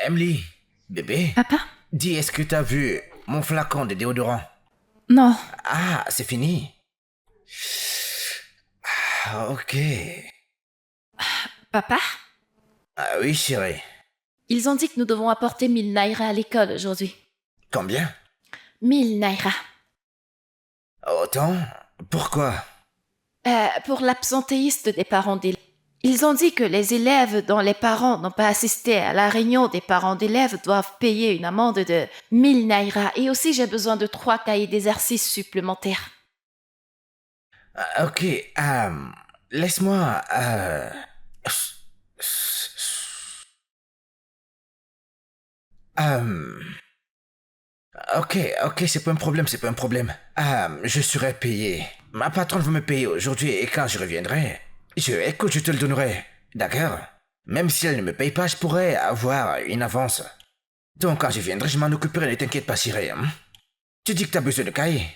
Emily, bébé, Papa? dis, est-ce que t'as vu mon flacon de déodorant? Non. Ah, c'est fini. Ah, ok. Papa? Ah oui, chérie. Ils ont dit que nous devons apporter 1000 naira à l'école aujourd'hui. Combien? 1000 naira. Autant? Pourquoi? Pour l'absentéiste des parents d'élèves. Ils ont dit que les élèves dont les parents n'ont pas assisté à la réunion des parents d'élèves doivent payer une amende de 1000 naira. Et aussi, j'ai besoin de 3 cahiers d'exercice supplémentaires. Ah, ok, laisse-moi... Ok, c'est pas un problème, c'est pas un problème. Je serai payé. Ma patronne veut me payer aujourd'hui et quand je reviendrai, écoute, je te le donnerai. D'accord? Même si elle ne me paye pas, je pourrais avoir une avance. Donc quand je viendrai, je m'en occuperai, ne t'inquiète pas, chérie. Hein? Tu dis que t'as besoin de cahiers?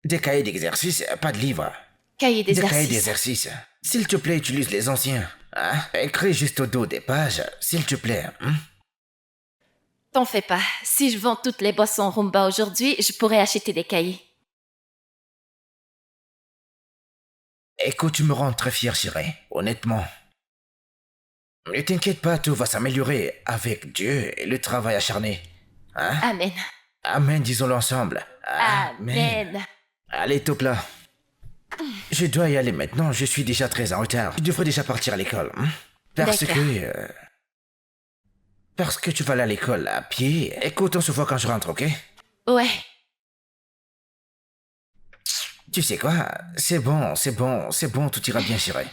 Des cahiers d'exercice, pas de livres. Cahiers Des d'exercice. cahiers d'exercice. S'il te plaît, utilise les anciens. Hein? Écris juste au dos des pages, s'il te plaît. Hein? T'en fais pas. Si je vends toutes les boissons Rumba aujourd'hui, je pourrais acheter des cahiers. Écoute, tu me rends très fier, chérie. Honnêtement. Ne t'inquiète pas, tout va s'améliorer avec Dieu et le travail acharné. Hein? Amen. Amen, disons-le ensemble. Amen. Allez, top là. Je dois y aller maintenant, je suis déjà très en retard. Je devrais déjà partir à l'école. Hein? Parce que tu vas aller à l'école à pied. Écoute, on se voit quand je rentre, ok? Ouais. Tu sais quoi? C'est bon, tout ira bien, chérie.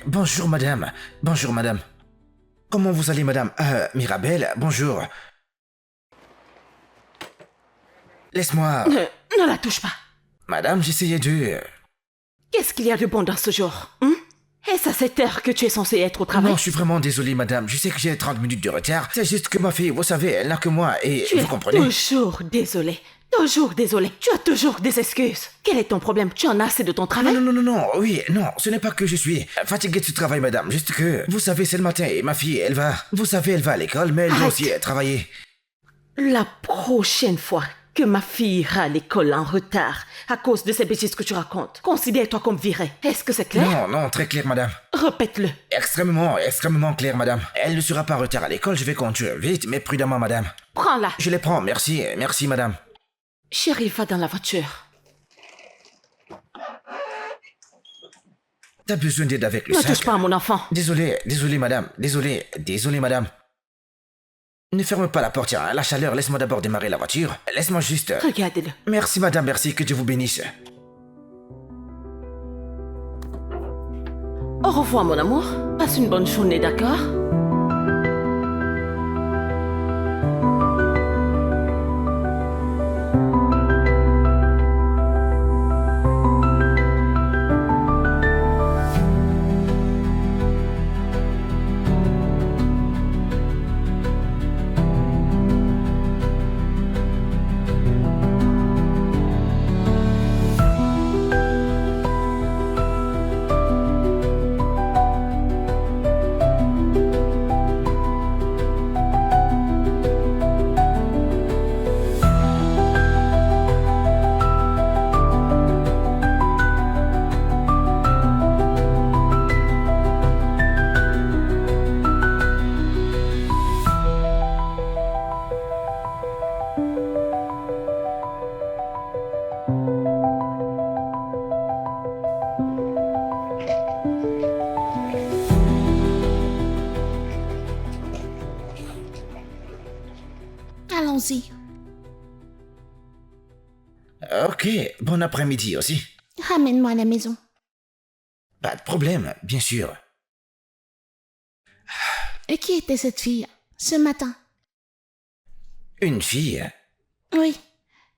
Bonjour, madame. Bonjour, madame. Comment vous allez, madame? Mirabelle, bonjour. Laisse-moi... Ne la touche pas. Madame, j'essayais de... Qu'est-ce qu'il y a de bon dans ce jour? Est-ce à cette heure que tu es censé être au travail? Non, je suis vraiment désolé, madame. Je sais que j'ai 30 minutes de retard. C'est juste que ma fille, vous savez, elle n'a que moi et... Tu vous es comprenez? toujours désolé. Toujours désolé. Tu as toujours des excuses. Quel est ton problème? Tu en as assez de ton travail? Non, oui, non, ce n'est pas que je suis fatigué de ce travail, madame. Juste que, vous savez, c'est le matin et ma fille, elle va... Vous savez, elle va à l'école, mais elle doit Arrête. aussi travailler. La prochaine fois que ma fille ira à l'école en retard à cause de ces bêtises que tu racontes, considère-toi comme virée. Est-ce que c'est clair? Non, très clair, madame. Répète-le. Extrêmement clair, madame. Elle ne sera pas en retard à l'école, je vais conduire vite, mais prudemment, madame. Prends-la. Je les prends, merci, madame. Chérie, va dans la voiture. T'as besoin d'aide avec le Ne sac? touche pas à mon enfant. Désolé, madame. Désolé, madame. Ne ferme pas la portière, hein. La chaleur, laisse-moi d'abord démarrer la voiture. Laisse-moi juste... Regarde-le. Merci, madame, merci, que Dieu vous bénisse. Au revoir, mon amour. Passe une bonne journée, d'accord? Allons-y. Ok, bon après-midi aussi. Ramène-moi à la maison. Pas de problème, bien sûr. Et qui était cette fille ce matin? Une fille? Oui,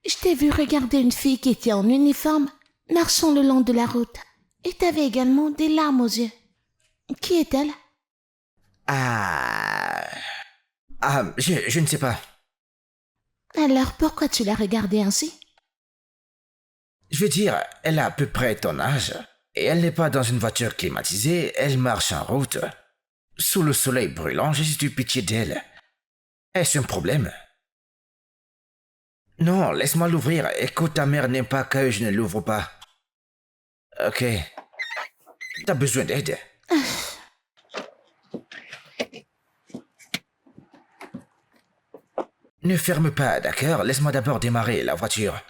je t'ai vu regarder une fille qui était en uniforme, marchant le long de la route. Et t'avais également des larmes aux yeux. Qui est-elle? Je ne sais pas. Alors pourquoi tu l'as regardée ainsi? Je veux dire, elle a à peu près ton âge. Et elle n'est pas dans une voiture climatisée, elle marche en route. Sous le soleil brûlant, j'ai eu pitié d'elle. Est-ce un problème? Non, laisse-moi l'ouvrir. Écoute, ta mère n'aime pas que je ne l'ouvre pas. Ok. T'as besoin d'aide? Ne ferme pas, d'accord? Laisse-moi d'abord démarrer la voiture.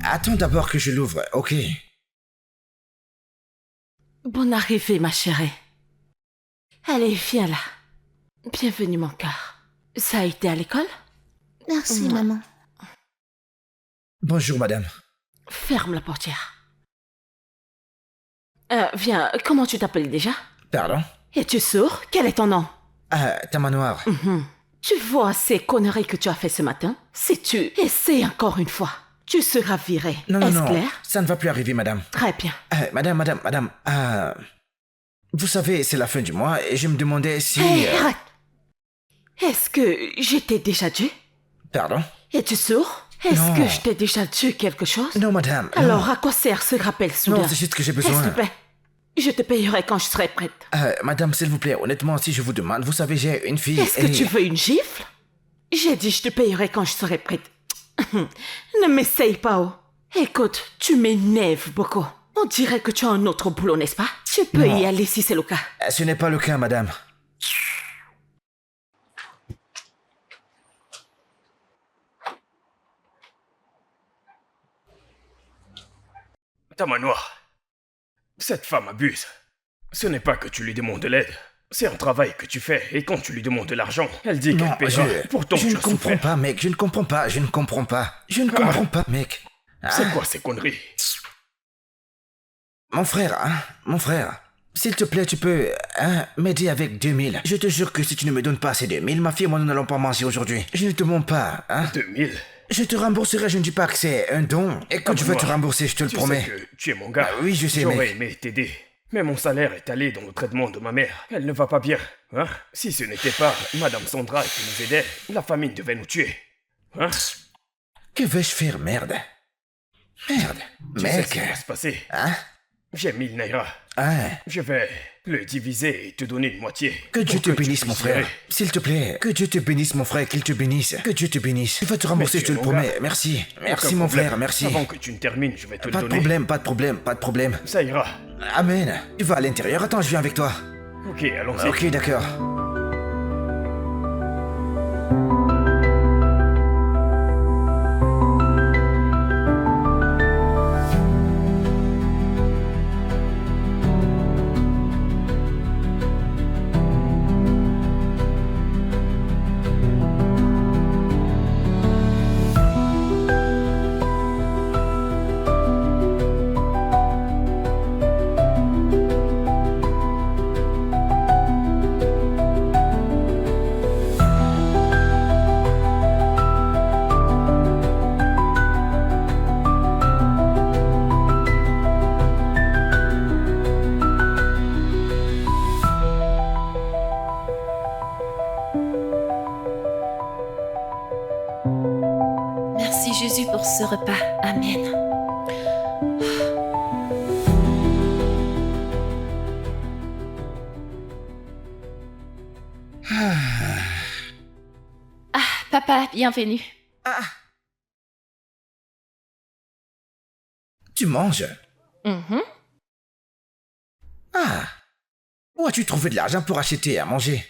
Attends d'abord que je l'ouvre, ok? Bonne arrivée, ma chérie. Allez, viens là. Bienvenue, mon cœur. Ça a été à l'école? Merci, maman. Bonjour, madame. Ferme la portière. Viens, comment tu t'appelles déjà? Pardon? Es-tu sourd? Quel est ton nom? Ta manoir. Tu vois ces conneries que tu as fait ce matin? Si tu essaies encore une fois, tu seras viré. Non, non, Est-ce non. clair? Ça ne va plus arriver, madame. Très bien. Madame. Vous savez, c'est la fin du mois et je me demandais si... Hé, arrête! Est-ce que je t'ai déjà dit? Pardon? Es-tu sourd? Est-ce Non. que je t'ai déjà dit quelque chose? Non, madame. non. Alors, à quoi sert ce rappel soudain? Non, c'est juste que j'ai S'il besoin... te plaît, je te payerai quand je serai prête. Madame, s'il vous plaît, honnêtement, si je vous demande, vous savez, j'ai une fille Est-ce que tu veux une gifle? J'ai dit je te payerai quand je serai prête. Ne m'essaye pas, oh. Écoute, tu m'énerves beaucoup. On dirait que tu as un autre boulot, n'est-ce pas? Tu peux Non. y aller si c'est le cas. Ce n'est pas le cas, madame. Ta manoir. Cette femme abuse. Ce n'est pas que tu lui demandes de l'aide. C'est un travail que tu fais et quand tu lui demandes de l'argent, elle dit Non, qu'elle paiera. Pourtant, je tu ne as comprends souffert. pas, mec. Je ne comprends pas. Je ne comprends pas, mec. C'est quoi ces conneries? Mon frère, s'il te plaît, tu peux m'aider avec 2000. Je te jure que si tu ne me donnes pas ces 2000, ma fille et moi, nous n'allons pas manger aujourd'hui. Je ne te mens pas, 2000. Je te rembourserai, je ne dis pas que c'est un don. Et quand Ah, je veux te moi, rembourser, je te le Tu promets. sais que tu es mon gars. Ah oui, je sais, J'aurais mec. aimé t'aider. Mais mon salaire est allé dans le traitement de ma mère. Elle ne va pas bien. Hein? Si ce n'était pas Madame Sandra qui nous aidait, la famine devait nous tuer. Hein? Que vais-je faire, merde? Merde, Tu sais ce qui mec. va se passer. Hein? J'ai 1000 naira. Je vais le diviser et te donner une moitié. Que Dieu pour te tu bénisse, mon puisses frère. gérer. S'il te plaît, que Dieu te bénisse, mon frère, qu'il te bénisse. Que Dieu te bénisse. Tu vas te rembourser, Mais je te tu le es mon promets. gars. Merci. Merci, Aucun mon problème. frère, merci. Avant que tu ne termines, je vais te Pas le de donner. problème, pas de problème, pas de problème. Ça ira. Amen. Tu vas à l'intérieur, attends, je viens avec toi. Ok, allons-y. Ok, d'accord. Merci Jésus pour ce repas. Amen. Ah, papa, bienvenue. Tu manges? Mhm. Ah. Où as-tu trouvé de l'argent pour acheter à manger?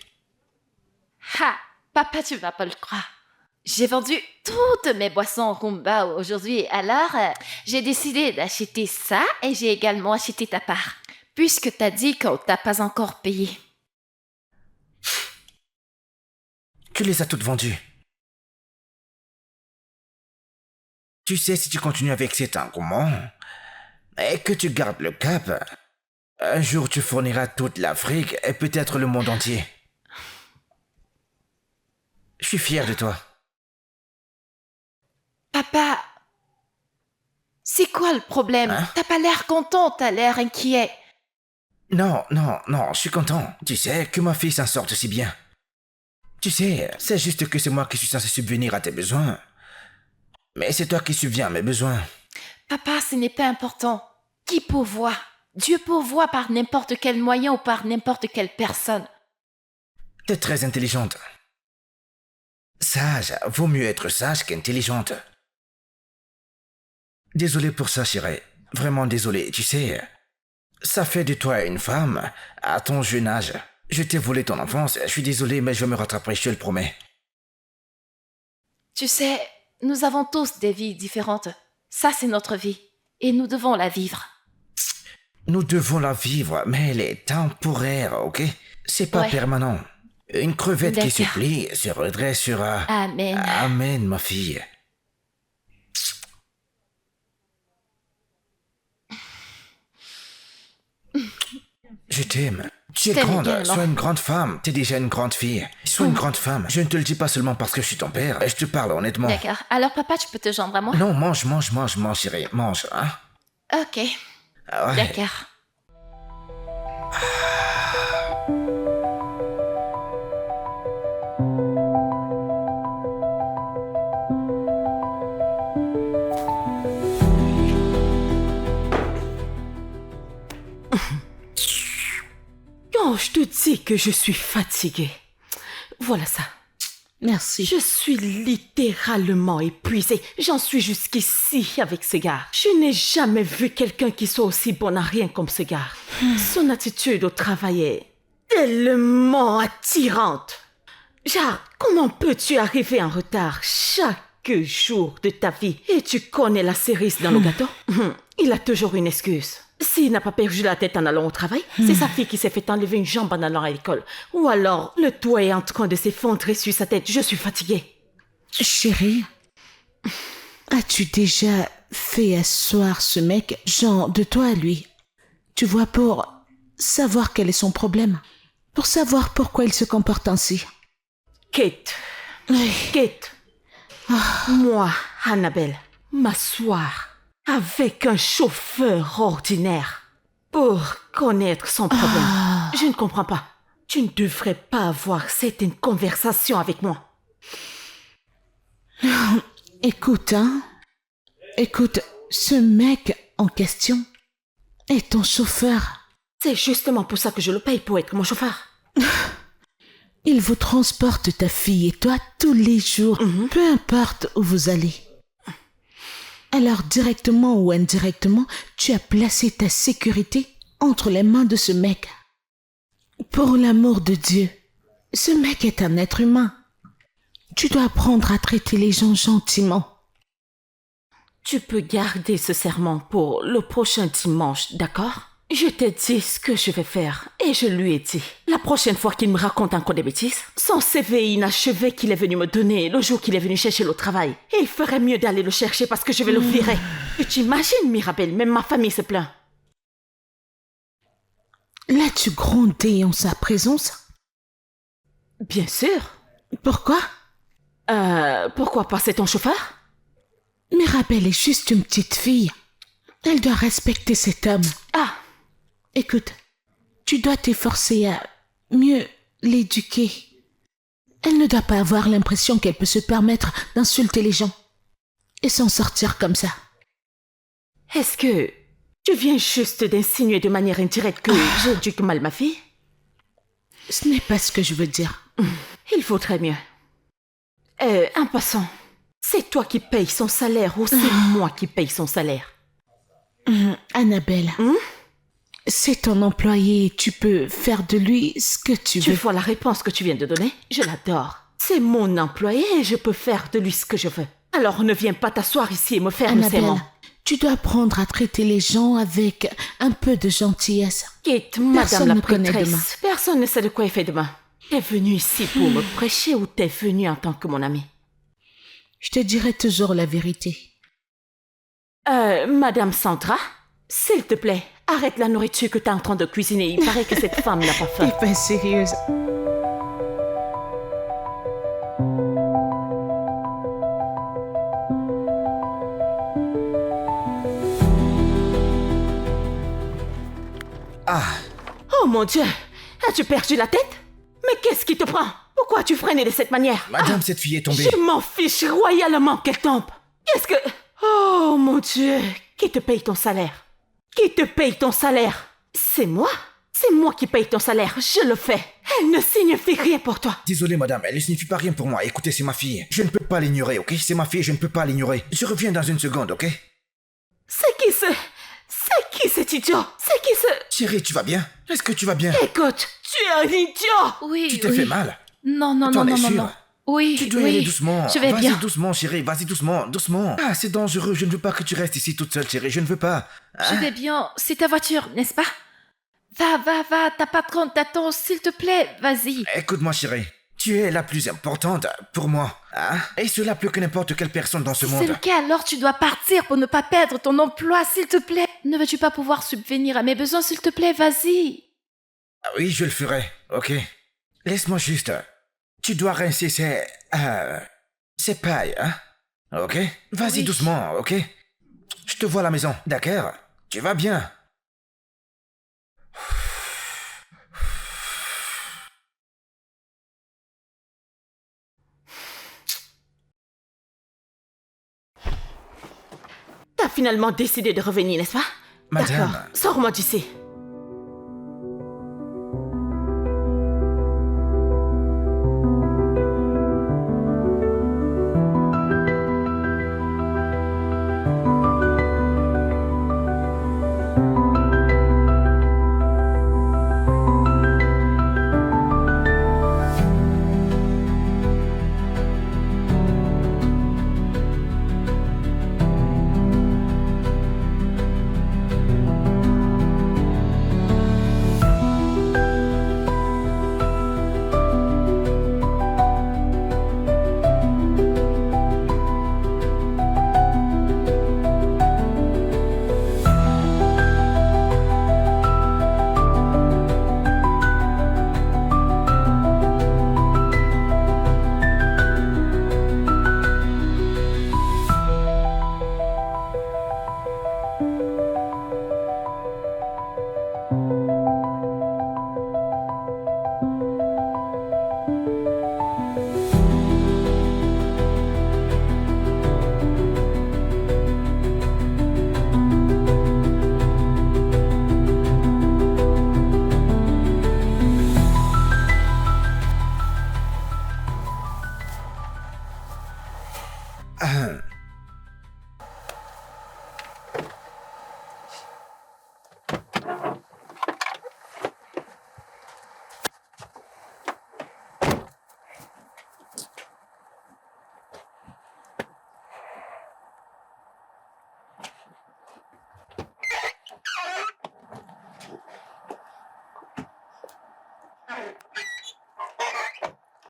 Ha, papa, tu vas pas le croire. J'ai vendu toutes mes boissons Roomba aujourd'hui, alors j'ai décidé d'acheter ça et j'ai également acheté ta part, puisque t'as dit qu'on t'a pas encore payé. Tu les as toutes vendues. Tu sais, si tu continues avec cet engouement et que tu gardes le cap, un jour tu fourniras toute l'Afrique et peut-être le monde entier. Je suis fier de toi. Papa, c'est quoi le problème? Hein? T'as pas l'air content, t'as l'air inquiet. Non, je suis content. Tu sais que ma fille s'en sorte si bien. Tu sais, c'est juste que c'est moi qui suis censé subvenir à tes besoins. Mais c'est toi qui subviens à mes besoins. Papa, ce n'est pas important. Qui pourvoit? Dieu pourvoit par n'importe quel moyen ou par n'importe quelle personne. T'es très intelligente. Sage, vaut mieux être sage qu'intelligente. Désolé pour ça, chérie. Vraiment désolé. Tu sais, ça fait de toi une femme à ton jeune âge. Je t'ai volé ton enfance. Je suis désolé, mais je me rattraperai, je te le promets. Tu sais, nous avons tous des vies différentes. Ça, c'est notre vie. Et nous devons la vivre. Nous devons la vivre, mais elle est temporaire, ok? C'est pas Ouais. permanent. Une crevette qui se D'accord. plie se redressera. Amen. Amen, ma fille. Je t'aime. Tu es t'aime grande. également. Sois une grande femme. T'es déjà une grande fille. Sois une grande femme. Je ne te le dis pas seulement parce que je suis ton père. Je te parle honnêtement. D'accord. Alors, papa, tu peux te joindre à moi? Non, mange, chérie. Mange, hein? Ok. Ah ouais. D'accord. Quand je te dis que je suis fatiguée, voilà ça. Merci. Je suis littéralement épuisée. J'en suis jusqu'ici avec ce gars. Je n'ai jamais vu quelqu'un qui soit aussi bon à rien comme ce gars. Son attitude au travail est tellement attirante. Genre, comment peux-tu arriver en retard chaque jour de ta vie et tu connais la cerise dans le gâteau? Il a toujours une excuse. S'il n'a pas perdu la tête en allant au travail, c'est sa fille qui s'est fait enlever une jambe en allant à l'école. Ou alors, le toit est en train de s'effondrer sur sa tête. Je suis fatiguée. Chérie, as-tu déjà fait asseoir ce mec, genre de toi à lui? Tu vois, pour savoir quel est son problème. Pour savoir pourquoi il se comporte ainsi. Kate. Kate. Moi, Annabelle, m'asseoir avec un chauffeur ordinaire pour connaître son problème. Je ne comprends pas. Tu ne devrais pas avoir certaines conversations avec moi. Écoute, Écoute, ce mec en question est ton chauffeur. C'est justement pour ça que je le paye, pour être mon chauffeur. Il vous transporte ta fille et toi tous les jours, peu importe où vous allez. Alors, directement ou indirectement, tu as placé ta sécurité entre les mains de ce mec. Pour l'amour de Dieu, ce mec est un être humain. Tu dois apprendre à traiter les gens gentiment. Tu peux garder ce serment pour le prochain dimanche, d'accord? Je t'ai dit ce que je vais faire et je lui ai dit. La prochaine fois qu'il me raconte encore des bêtises, son CV inachevé qu'il est venu me donner le jour qu'il est venu chercher le travail, il ferait mieux d'aller le chercher parce que je vais le virer. Tu t'imagines, Mirabelle, même ma famille se plaint. L'as-tu grondé en sa présence? Bien sûr. Pourquoi? Pourquoi pas, c'est ton chauffeur? Mirabelle est juste une petite fille. Elle doit respecter cet homme. Ah, Écoute, tu dois t'efforcer à mieux l'éduquer. Elle ne doit pas avoir l'impression qu'elle peut se permettre d'insulter les gens. et s'en sortir comme ça. Est-ce que tu viens juste d'insinuer de manière indirecte que j'éduque mal ma fille? Ce n'est pas ce que je veux dire. Il vaudrait mieux. En passant, c'est toi qui payes son salaire ou c'est moi qui paye son salaire? Annabelle, c'est ton employé, tu peux faire de lui ce que tu Tu veux. vois la réponse que tu viens de donner? Je l'adore. C'est mon employé et je peux faire de lui ce que je veux. Alors ne viens pas t'asseoir ici et me faire le Annabelle, serment. tu dois apprendre à traiter les gens avec un peu de gentillesse. Quitte, madame Personne la ne connaît prêtresse. demain. Personne ne sait de quoi il fait demain. T'es venu ici pour me prêcher ou t'es venu en tant que mon ami? Je te dirai toujours la vérité. Madame Sandra, s'il te plaît, arrête la nourriture que t'es en train de cuisiner. Il paraît que cette femme n'a pas faim. T'es pas sérieuse. Oh mon Dieu, as-tu perdu la tête? Mais qu'est-ce qui te prend? Pourquoi as-tu freiné de cette manière? Madame, cette fille est tombée. Je m'en fiche royalement qu'elle tombe. Qu'est-ce que... Oh mon Dieu, qui te paye ton salaire? Qui te paye ton salaire? C'est moi? C'est moi qui paye ton salaire, je le fais. Elle ne signifie rien pour toi. Désolé, madame, elle ne signifie pas rien pour moi. Écoutez, c'est ma fille. Je ne peux pas l'ignorer, ok? C'est ma fille, je ne peux pas l'ignorer. Je reviens dans une seconde, ok? C'est qui cet idiot? C'est qui ce... Chérie, tu vas bien? Est-ce que tu vas bien? Écoute, tu es un idiot. Oui, Tu t'es oui. fait mal? Non, non, T'en non, es non, non, sûre? non. Oui, Tu dois oui. y aller doucement. Je vais Vas-y bien. doucement, chérie. Vas-y doucement, doucement. Ah, c'est dangereux. Je ne veux pas que tu restes ici toute seule, chérie. Je ne veux pas. Je vais bien. C'est ta voiture, n'est-ce pas? Va, ta patronne t'attend, s'il te plaît, vas-y. Écoute-moi, chérie. Tu es la plus importante pour moi. Hein? Et cela plus que n'importe quelle personne dans ce Si monde. c'est le cas, alors tu dois partir pour ne pas perdre ton emploi, s'il te plaît. Ne veux-tu pas pouvoir subvenir à mes besoins, s'il te plaît, vas-y. Ah oui, je le ferai. Ok. Laisse-moi juste. Tu dois rincer ces pailles, hein? Ok? Vas-y Oui. doucement, ok? Je te vois à la maison, d'accord? Tu vas bien? T'as finalement décidé de revenir, n'est-ce pas? Madame. D'accord, sors-moi d'ici.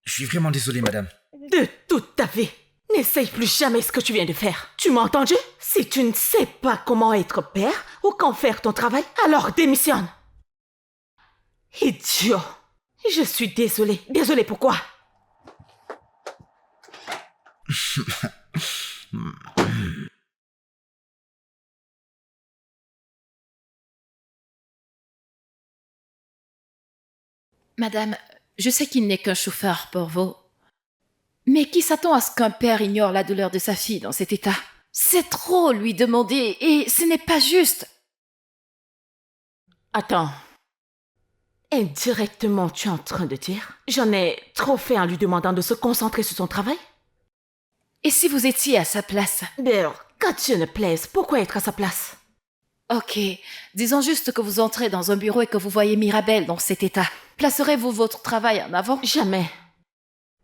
Je suis vraiment désolé, madame. De toute ta vie, n'essaye plus jamais ce que tu viens de faire. Tu m'as entendu? Si tu ne sais pas comment être père ou quand faire ton travail, alors démissionne. Idiot. Je suis désolée. Désolée pourquoi? Madame, je sais qu'il n'est qu'un chauffeur pour vous. Mais qui s'attend à ce qu'un père ignore la douleur de sa fille dans cet état? C'est trop lui demander et ce n'est pas juste. Attends. Indirectement, tu es en train de dire j'en ai trop fait en lui demandant de se concentrer sur son travail? Et si vous étiez à sa place? Bill, quand Dieu ne plaise, pourquoi être à sa place? Ok, disons juste que vous entrez dans un bureau et que vous voyez Mirabelle dans cet état. Placerez-vous votre travail en avant? Jamais.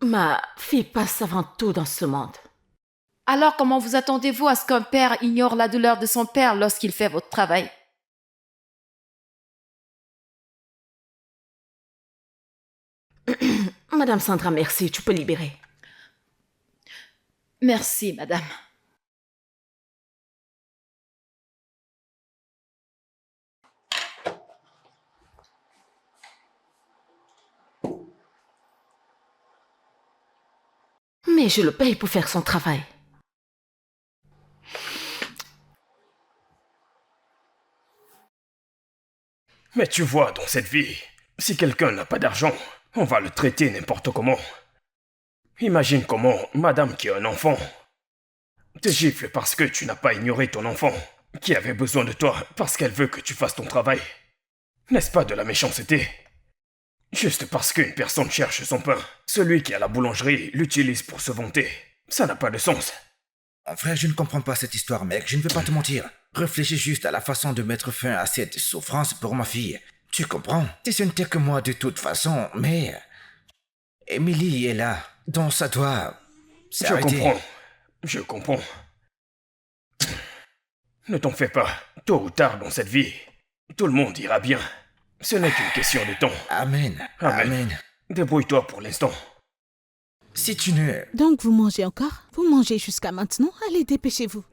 Ma fille passe avant tout dans ce monde. Alors comment vous attendez-vous à ce qu'un père ignore la douleur de son père lorsqu'il fait votre travail? Madame Sandra, merci, tu peux libérer. Merci, madame. Mais je le paye pour faire son travail. Mais tu vois, dans cette vie, si quelqu'un n'a pas d'argent, on va le traiter n'importe comment. Imagine comment madame qui a un enfant te gifle parce que tu n'as pas ignoré ton enfant, qui avait besoin de toi parce qu'elle veut que tu fasses ton travail. N'est-ce pas de la méchanceté? Juste parce qu'une personne cherche son pain, celui qui a la boulangerie l'utilise pour se vanter. Ça n'a pas de sens. Mon frère, je ne comprends pas cette histoire, mec, je ne veux pas te mentir. Réfléchis juste à la façon de mettre fin à cette souffrance pour ma fille. Tu comprends? Si ce n'était que moi de toute façon, mais... Emily est là, donc ça doit... Je comprends. Ne t'en fais pas. Tôt ou tard dans cette vie, tout le monde ira bien. Ce n'est qu'une question de temps. Amen. Amen. Débrouille-toi pour l'instant. Si tu ne... Donc vous mangez encore? Vous mangez jusqu'à maintenant? Allez, dépêchez-vous.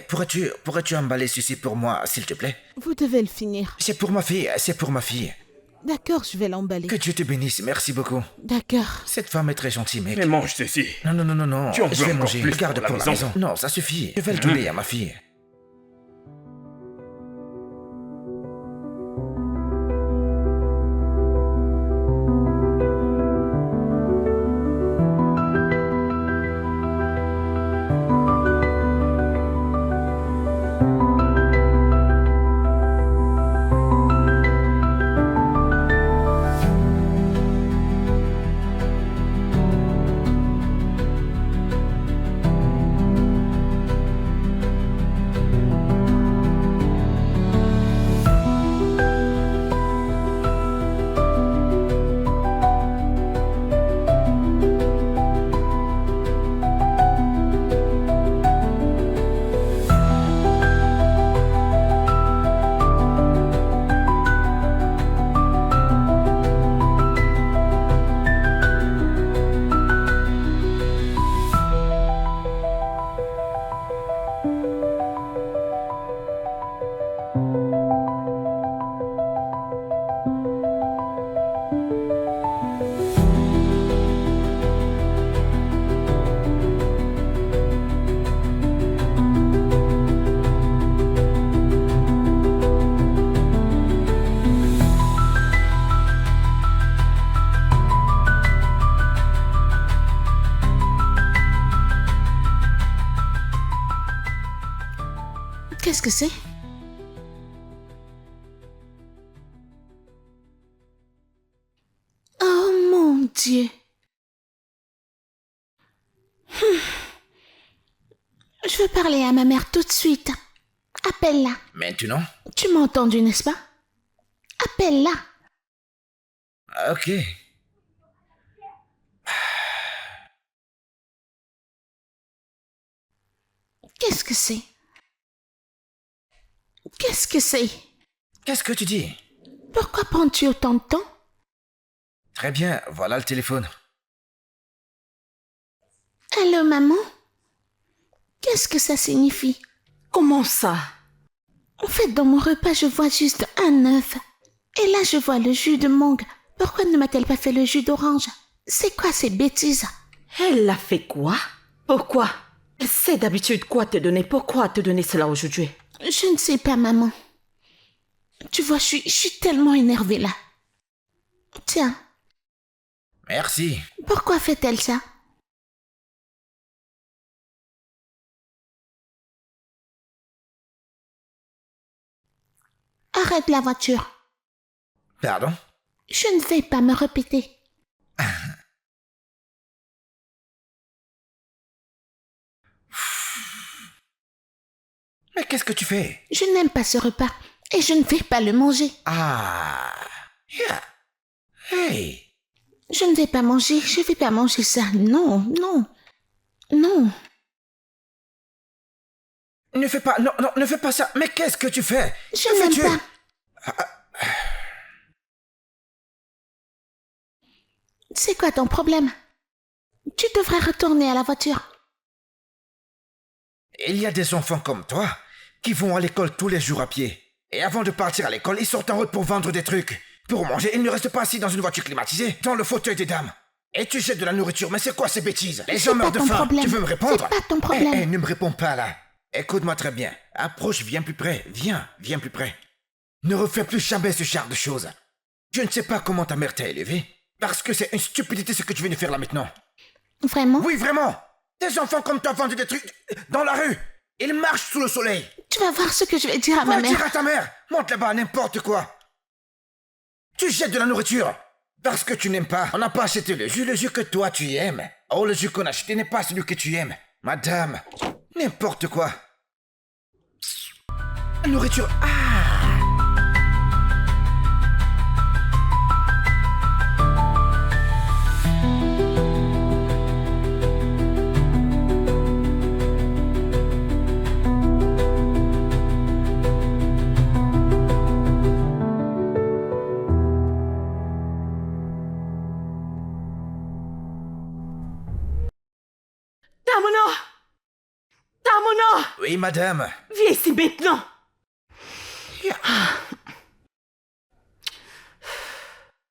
Pourrais-tu emballer ceci pour moi, s'il te plaît? Vous devez le finir. C'est pour ma fille. D'accord, je vais l'emballer. Que Dieu te bénisse, merci beaucoup. D'accord. Cette femme est très gentille, mec. Mais mange ceci. Non. Tu en Je veux vais encore manger. plus Garde pour la maison. Non, ça suffit. Je vais le donner à ma fille. Qu'est-ce que c'est? Oh mon Dieu. Je veux parler à ma mère tout de suite. Appelle-la. Maintenant? Tu m'as entendu, n'est-ce pas? Appelle-la. Ok. Qu'est-ce que c'est? Qu'est-ce que c'est? Qu'est-ce que tu dis? Pourquoi prends-tu autant de temps? Très bien, voilà le téléphone. Allô, maman? Qu'est-ce que ça signifie? Comment ça? En fait, dans mon repas, je vois juste un œuf. Et là, je vois le jus de mangue. Pourquoi ne m'a-t-elle pas fait le jus d'orange? C'est quoi ces bêtises? Elle a fait quoi? Pourquoi? Elle sait d'habitude quoi te donner. Pourquoi te donner cela aujourd'hui? Je ne sais pas, maman. Tu vois, je suis tellement énervée là. Tiens. Merci. Pourquoi fait-elle ça? Arrête la voiture. Pardon? Je ne vais pas me répéter. Mais qu'est-ce que tu fais? Je n'aime pas ce repas et je ne vais pas le manger. Ah. Yeah. Hey. Je ne vais pas manger, je vais pas manger ça. Non, non, non. Ne fais pas, non, non, ne fais pas ça. Mais qu'est-ce que tu fais? Je Que n'aime fais-tu? pas. C'est quoi ton problème? Tu devrais retourner à la voiture. Il y a des enfants comme toi qui vont à l'école tous les jours à pied. Et avant de partir à l'école, ils sortent en route pour vendre des trucs. Pour manger, ils ne restent pas assis dans une voiture climatisée, dans le fauteuil des dames. Et tu jettes de la nourriture, mais c'est quoi ces bêtises? Les gens meurent de faim. Problème. Tu veux me répondre? C'est pas ton problème. Ne me réponds pas là. Écoute-moi très bien. Approche, viens plus près. Viens plus près. Ne refais plus jamais ce genre de choses. Je ne sais pas comment ta mère t'a élevé, parce que c'est une stupidité ce que tu viens de faire là maintenant. Vraiment? Oui, vraiment. Des enfants comme toi vendent des trucs dans la rue. Ils marchent sous le soleil. Tu vas voir ce que je vais dire à ma Va mère. dire à ta mère. Monte là-bas, n'importe quoi. Tu jettes de la nourriture. Parce que tu n'aimes pas. On n'a pas acheté le jus que toi tu aimes. Oh, le jus qu'on a acheté n'est pas celui que tu aimes. Madame, n'importe quoi. La nourriture. Ah. Tamono! Tamono! Oui, madame. Viens ici maintenant!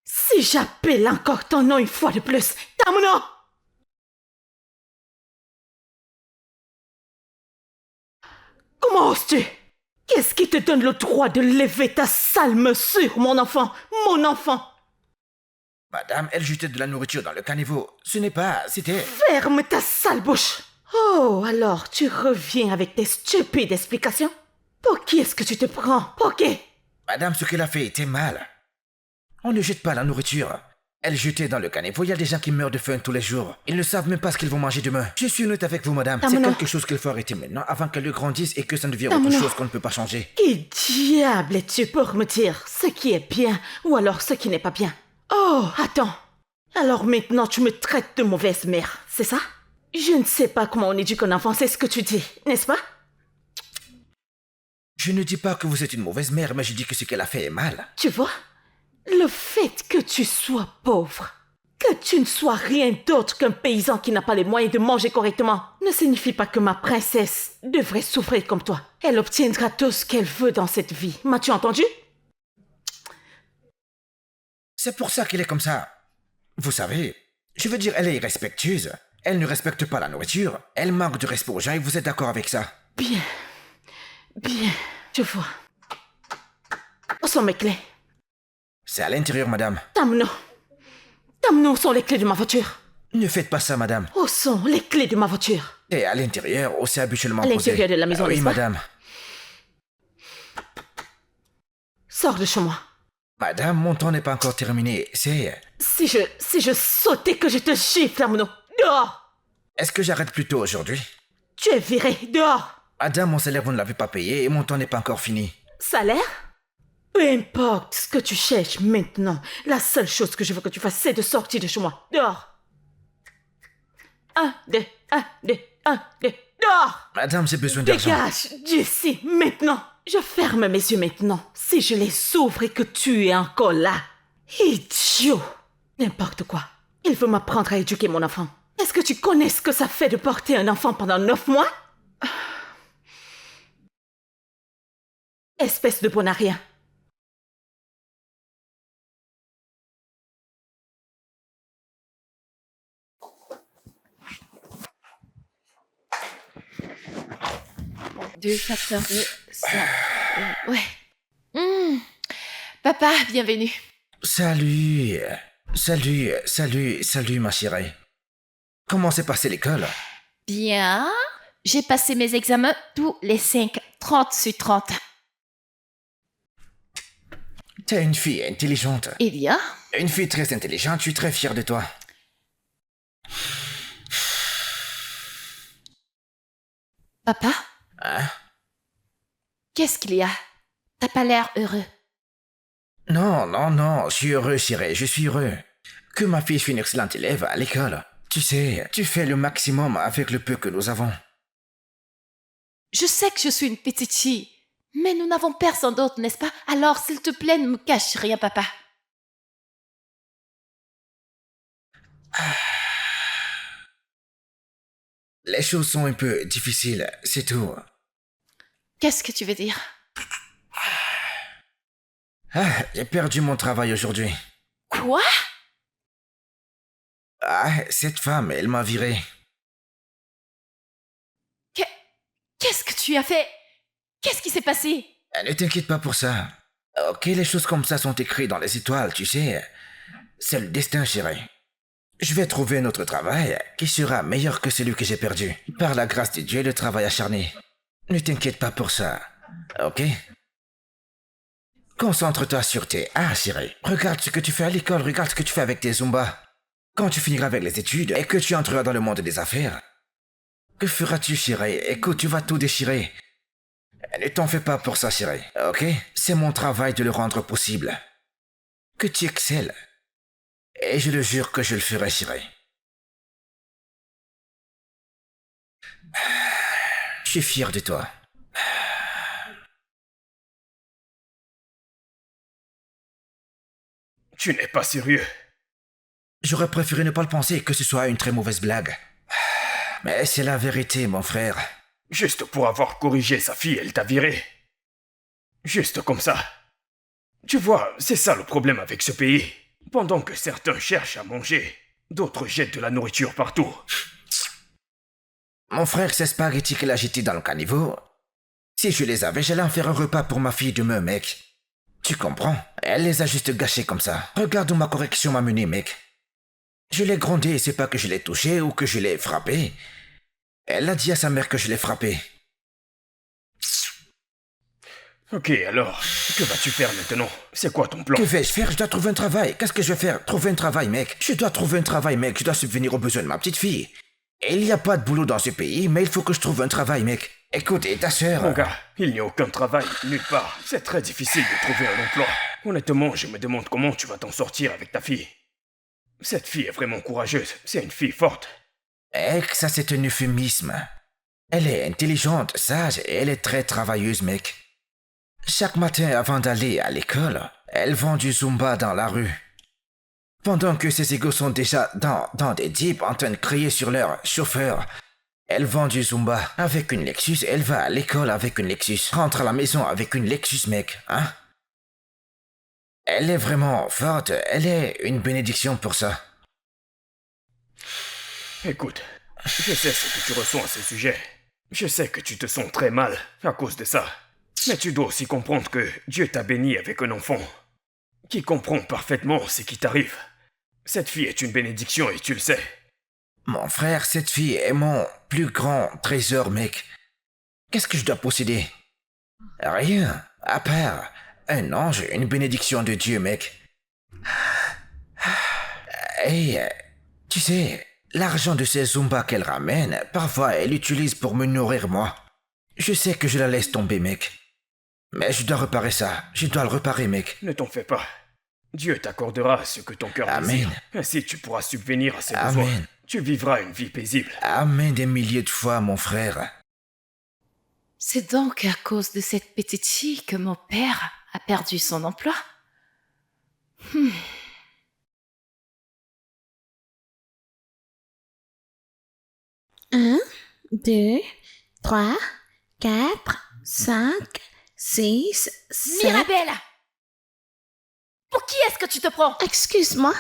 Si j'appelle encore ton nom une fois de plus, Tamono! Comment oses-tu? Qu'est-ce qui te donne le droit de lever ta sale main sur mon enfant? Mon enfant! Madame, elle jetait de la nourriture dans le caniveau. Ce n'est pas... C'était... Ferme ta sale bouche! Oh, alors tu reviens avec tes stupides explications? Pour qui est-ce que tu te prends? Pour qui? Madame, ce qu'elle a fait était mal. On ne jette pas la nourriture. Elle jetait dans le caniveau. Il y a des gens qui meurent de faim tous les jours. Ils ne savent même pas ce qu'ils vont manger demain. Je suis honnête avec vous, madame. C'est quelque chose qu'il faut arrêter maintenant avant qu'elle grandisse et que ça ne devienne autre chose qu'on ne peut pas changer. Qui diable es-tu pour me dire ce qui est bien ou alors ce qui n'est pas bien? Oh, attends. Alors maintenant tu me traites de mauvaise mère, c'est ça? Je ne sais pas comment on éduque un enfant, c'est ce que tu dis, n'est-ce pas? Je ne dis pas que vous êtes une mauvaise mère, mais je dis que ce qu'elle a fait est mal. Tu vois? Le fait que tu sois pauvre, que tu ne sois rien d'autre qu'un paysan qui n'a pas les moyens de manger correctement, ne signifie pas que ma princesse devrait souffrir comme toi. Elle obtiendra tout ce qu'elle veut dans cette vie. M'as-tu entendu? C'est pour ça qu'elle est comme ça. Vous savez, je veux dire, elle est irrespectueuse. Elle ne respecte pas la nourriture. Elle manque de respect aux gens et vous êtes d'accord avec ça? Bien. Bien. Je vois. Où sont mes clés? C'est à l'intérieur, madame. Tamono. Tamono, où sont les clés de ma voiture? Ne faites pas ça, madame. Où sont les clés de ma voiture? Et à l'intérieur, aussi habituellement À posé. l'intérieur de la maison, Oui, n'est-ce pas? madame. Sors de chez moi. Madame, mon temps n'est pas encore terminé. C'est... Si je sautais que je te gifle, Tamono. Dehors! Est-ce que j'arrête plus tôt aujourd'hui? Tu es viré. Dehors! Madame, mon salaire, vous ne l'avez pas payé et mon temps n'est pas encore fini. Salaire? Peu importe ce que tu cherches maintenant. La seule chose que je veux que tu fasses, c'est de sortir de chez moi. Dehors! 1, 2, 1, 2, 1, 2. Dehors! Madame, j'ai besoin d'argent. Dégage d'ici, maintenant! Je ferme mes yeux maintenant. Si je les ouvre et que tu es encore là. Idiot! N'importe quoi. Il veut m'apprendre à éduquer mon enfant. Est-ce que tu connais ce que ça fait de porter un enfant pendant 9 mois? Espèce de bon à rien. Deux facteurs de ça. Ouais. Papa, bienvenue. Salut, ma chérie. Comment s'est passée l'école? Bien. J'ai passé mes examens tous les 5, 30 sur 30. T'es une fille intelligente. Eh bien, Une fille très intelligente, je suis très fier de toi. papa, Hein? qu'est-ce qu'il y a? T'as pas l'air heureux. Non, non, non, je suis heureux, chérie, je suis heureux. Que ma fille soit une excellente élève à l'école. Tu sais, tu fais le maximum avec le peu que nous avons. Je sais que je suis une petite fille, mais nous n'avons personne d'autre, n'est-ce pas? Alors, s'il te plaît, ne me cache rien, papa. Les choses sont un peu difficiles, c'est tout. Qu'est-ce que tu veux dire? Ah, j'ai perdu mon travail aujourd'hui. Quoi? Ah, cette femme, elle m'a viré. Qu'est-ce que tu as fait? Qu'est-ce qui s'est passé? Ne t'inquiète pas pour ça. Ok, les choses comme ça sont écrites dans les étoiles, tu sais. C'est le destin, chérie. Je vais trouver un autre travail qui sera meilleur que celui que j'ai perdu. Par la grâce de Dieu, le travail acharné. Ne t'inquiète pas pour ça. Ok? Concentre-toi sur tes A, chérie. Regarde ce que tu fais à l'école, regarde ce que tu fais avec tes Zumba. Quand tu finiras avec les études et que tu entreras dans le monde des affaires, que feras-tu, chérie? Écoute, tu vas tout déchirer. Ne t'en fais pas pour ça, chérie. Ok? C'est mon travail de le rendre possible. Que tu excelles. Et je le jure que je le ferai, chérie. Je suis fier de toi. Tu n'es pas sérieux. J'aurais préféré ne pas le penser, que ce soit une très mauvaise blague. Mais c'est la vérité, mon frère. Juste pour avoir corrigé sa fille, elle t'a viré. Juste comme ça. Tu vois, c'est ça le problème avec ce pays. Pendant que certains cherchent à manger, d'autres jettent de la nourriture partout. Mon frère, ces spaghettis qu'elle a jetés dans le caniveau, si je les avais, j'allais en faire un repas pour ma fille demain, mec. Tu comprends? Elle les a juste gâchés comme ça. Regarde où ma correction m'a mené, mec. Je l'ai grondé, c'est pas que je l'ai touché ou que je l'ai frappé. Elle a dit à sa mère que je l'ai frappé. Ok, alors, que vas-tu faire maintenant? C'est quoi ton plan? Que vais-je faire? Je dois trouver un travail. Qu'est-ce que je vais faire? Trouver un travail, mec. Je dois trouver un travail, mec. Je dois subvenir aux besoins de ma petite fille. Et il n'y a pas de boulot dans ce pays, mais il faut que je trouve un travail, mec. Écoute, et ta sœur... Mon gars, il n'y a aucun travail, nulle part. C'est très difficile de trouver un emploi. Honnêtement, je me demande comment tu vas t'en sortir avec ta fille. Cette fille est vraiment courageuse. C'est une fille forte. Ça c'est un euphémisme. Elle est intelligente, sage et elle est très travailleuse, mec. Chaque matin avant d'aller à l'école, elle vend du Zumba dans la rue. Pendant que ses égaux sont déjà dans des jeeps en train de crier sur leur chauffeur, elle vend du Zumba avec une Lexus, elle va à l'école avec une Lexus, rentre à la maison avec une Lexus, mec, hein? Elle est vraiment forte, elle est une bénédiction pour ça. Écoute, je sais ce que tu ressens à ce sujet. Je sais que tu te sens très mal à cause de ça. Mais tu dois aussi comprendre que Dieu t'a béni avec un enfant qui comprend parfaitement ce qui t'arrive. Cette fille est une bénédiction et tu le sais. Mon frère, cette fille est mon plus grand trésor, mec. Qu'est-ce que je dois posséder? Rien, à part un ange, une bénédiction de Dieu, mec. Et tu sais, l'argent de ces Zumba qu'elle ramène, parfois elle l'utilise pour me nourrir moi. Je sais que je la laisse tomber, mec. Mais je dois réparer ça. Je dois le réparer, mec. Ne t'en fais pas. Dieu t'accordera ce que ton cœur désire. Amen. Ainsi tu pourras subvenir à ses Amen. besoins. Tu vivras une vie paisible. Amen des milliers de fois, mon frère. C'est donc à cause de cette petite fille que mon père a perdu son emploi? 1, 2, 3, 4, 5, 6, 7... Mirabelle! Pour qui est-ce que tu te prends? Excuse-moi.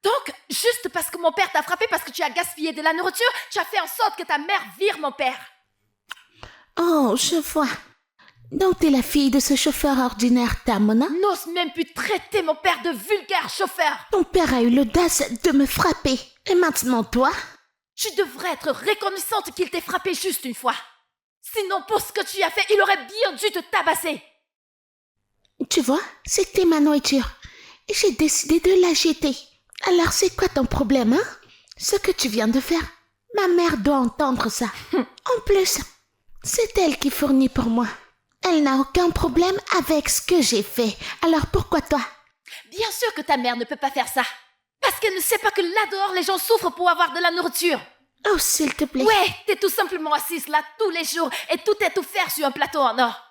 Donc, juste parce que mon père t'a frappé parce que tu as gaspillé de la nourriture, tu as fait en sorte que ta mère vire mon père. Oh, je vois. Donc t'es la fille de ce chauffeur ordinaire Tamona? N'ose même plus traiter mon père de vulgaire chauffeur. Ton père a eu l'audace de me frapper. Et maintenant toi? Tu devrais être reconnaissante qu'il t'ait frappé juste une fois. Sinon, pour ce que tu as fait, il aurait bien dû te tabasser. Tu vois, c'était ma nourriture. Et j'ai décidé de la jeter. Alors c'est quoi ton problème, hein? Ce que tu viens de faire. Ma mère doit entendre ça. En plus, c'est elle qui fournit pour moi. Elle n'a aucun problème avec ce que j'ai fait. Alors pourquoi toi? Bien sûr que ta mère ne peut pas faire ça. Parce qu'elle ne sait pas que là dehors, les gens souffrent pour avoir de la nourriture. Oh, s'il te plaît. Ouais, t'es tout simplement assise là tous les jours et tout est offert sur un plateau en or.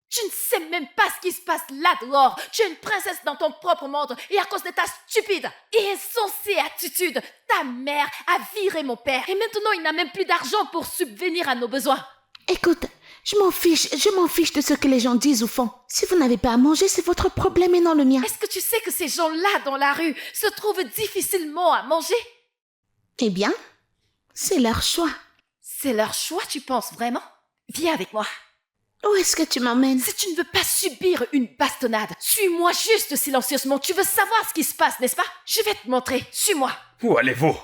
Tu ne sais même pas ce qui se passe là dehors. Tu es une princesse dans ton propre monde et à cause de ta stupide et insensée attitude, ta mère a viré mon père et maintenant il n'a même plus d'argent pour subvenir à nos besoins. Écoute, je m'en fiche de ce que les gens disent ou font. Si vous n'avez pas à manger, c'est votre problème et non le mien. Est-ce que tu sais que ces gens-là dans la rue se trouvent difficilement à manger? Eh bien, c'est leur choix. C'est leur choix, tu penses vraiment? Viens avec moi. Où est-ce que tu m'emmènes? Si tu ne veux pas subir une bastonnade, suis-moi juste silencieusement. Tu veux savoir ce qui se passe, n'est-ce pas? Je vais te montrer. Suis-moi. Où allez-vous?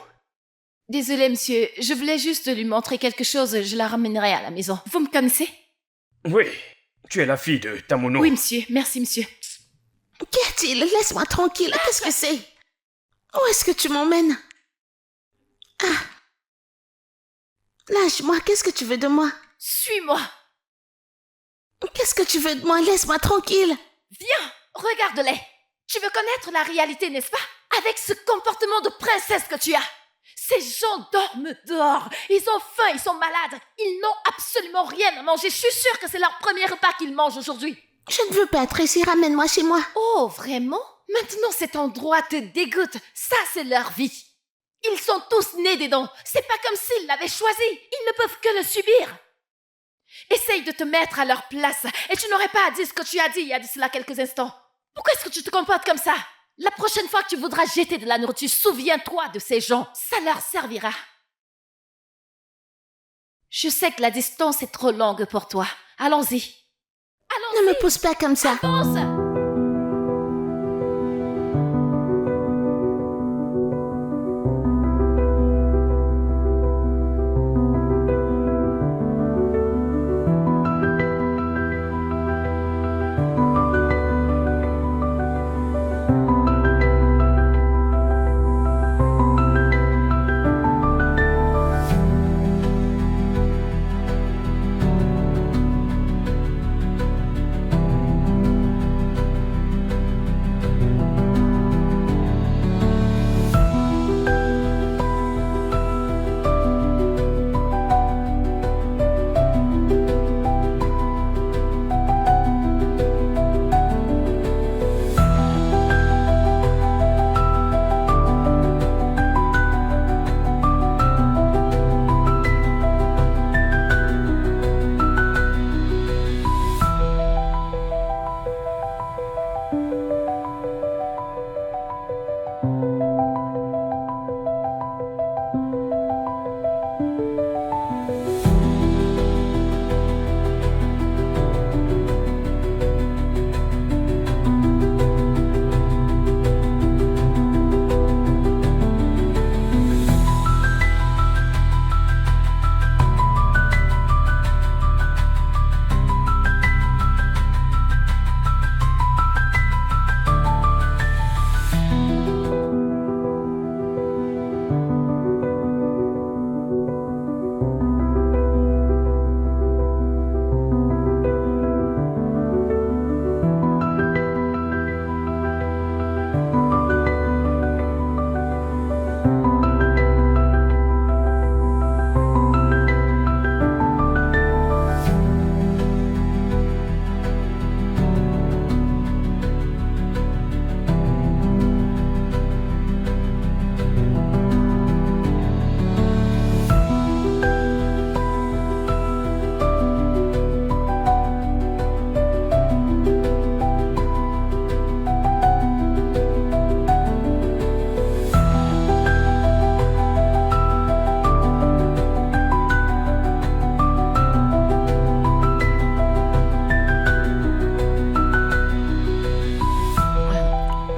Désolé, monsieur. Je voulais juste lui montrer quelque chose. Je la ramènerai à la maison. Vous me connaissez? Oui, tu es la fille de Tamuno. Oui, monsieur. Merci, monsieur. Qu'y a-t-il? Laisse-moi tranquille. Qu'est-ce que c'est? Où est-ce que tu m'emmènes? Ah. Lâche-moi. Qu'est-ce que tu veux de moi? Suis-moi. Qu'est-ce que tu veux de moi? Laisse-moi tranquille. Viens, regarde-les. Tu veux connaître la réalité, n'est-ce pas? Avec ce comportement de princesse que tu as. Ces gens dorment dehors. Ils ont faim, ils sont malades. Ils n'ont absolument rien à manger. Je suis sûre que c'est leur premier repas qu'ils mangent aujourd'hui. Je ne veux pas être ici. Ramène-moi chez moi. Oh, vraiment? Maintenant, cet endroit te dégoûte. Ça, c'est leur vie. Ils sont tous nés dedans. C'est pas comme s'ils l'avaient choisi. Ils ne peuvent que le subir. Essaye de te mettre à leur place et tu n'aurais pas à dire ce que tu as dit il y a de cela quelques instants. Pourquoi est-ce que tu te comportes comme ça? La prochaine fois que tu voudras jeter de la nourriture, souviens-toi de ces gens. Ça leur servira. Je sais que la distance est trop longue pour toi. Allons-y. Allons-y. Ne me pousse pas comme ça. Avance.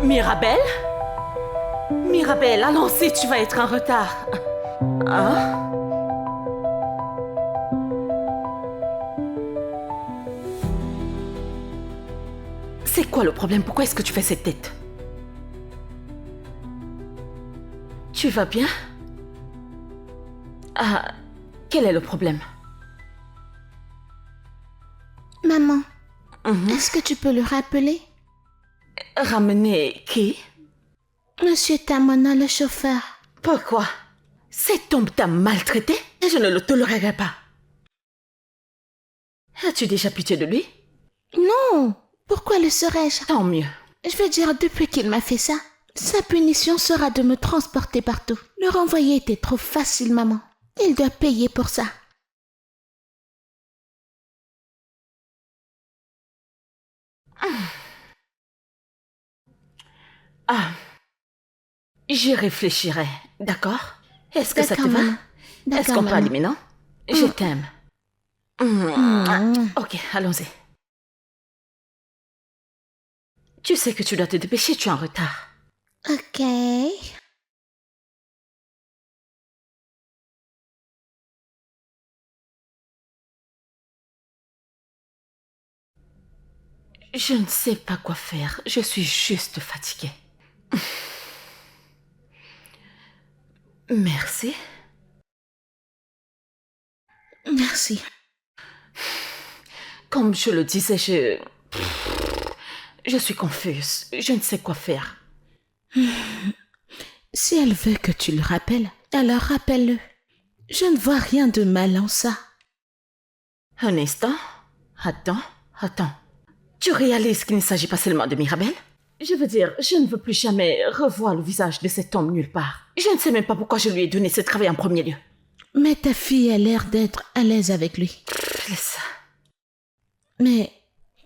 Mirabelle? Mirabelle, allons-y, tu vas être en retard. Hein? C'est quoi le problème? Pourquoi est-ce que tu fais cette tête? Tu vas bien? Ah, quel est le problème? Maman, Mhm. est-ce que tu peux le rappeler? Ramener qui? Monsieur Tamona, le chauffeur. Pourquoi? Cet homme t'a maltraité et je ne le tolérerai pas. As-tu déjà pitié de lui? Non, pourquoi le serais-je? Tant mieux. Je veux dire, depuis qu'il m'a fait ça, sa punition sera de me transporter partout. Le renvoyer était trop facile, maman. Il doit payer pour ça. Ah, j'y réfléchirai, d'accord? Est-ce que ça te D'accord, va? maman. Est-ce D'accord, qu'on peut maman. aller maintenant? Je t'aime. Ok, allons-y. Tu sais que tu dois te dépêcher, tu es en retard. Ok. Je ne sais pas quoi faire, je suis juste fatiguée. Merci. Merci. Comme je le disais, je suis confuse. Je ne sais quoi faire. Si elle veut que tu le rappelles, alors rappelle-le. Je ne vois rien de mal en ça. Un instant. Attends. Tu réalises qu'il ne s'agit pas seulement de Mirabel? Je veux dire, je ne veux plus jamais revoir le visage de cet homme nulle part. Je ne sais même pas pourquoi je lui ai donné ce travail en premier lieu. Mais ta fille a l'air d'être à l'aise avec lui. Laisse ça. Mais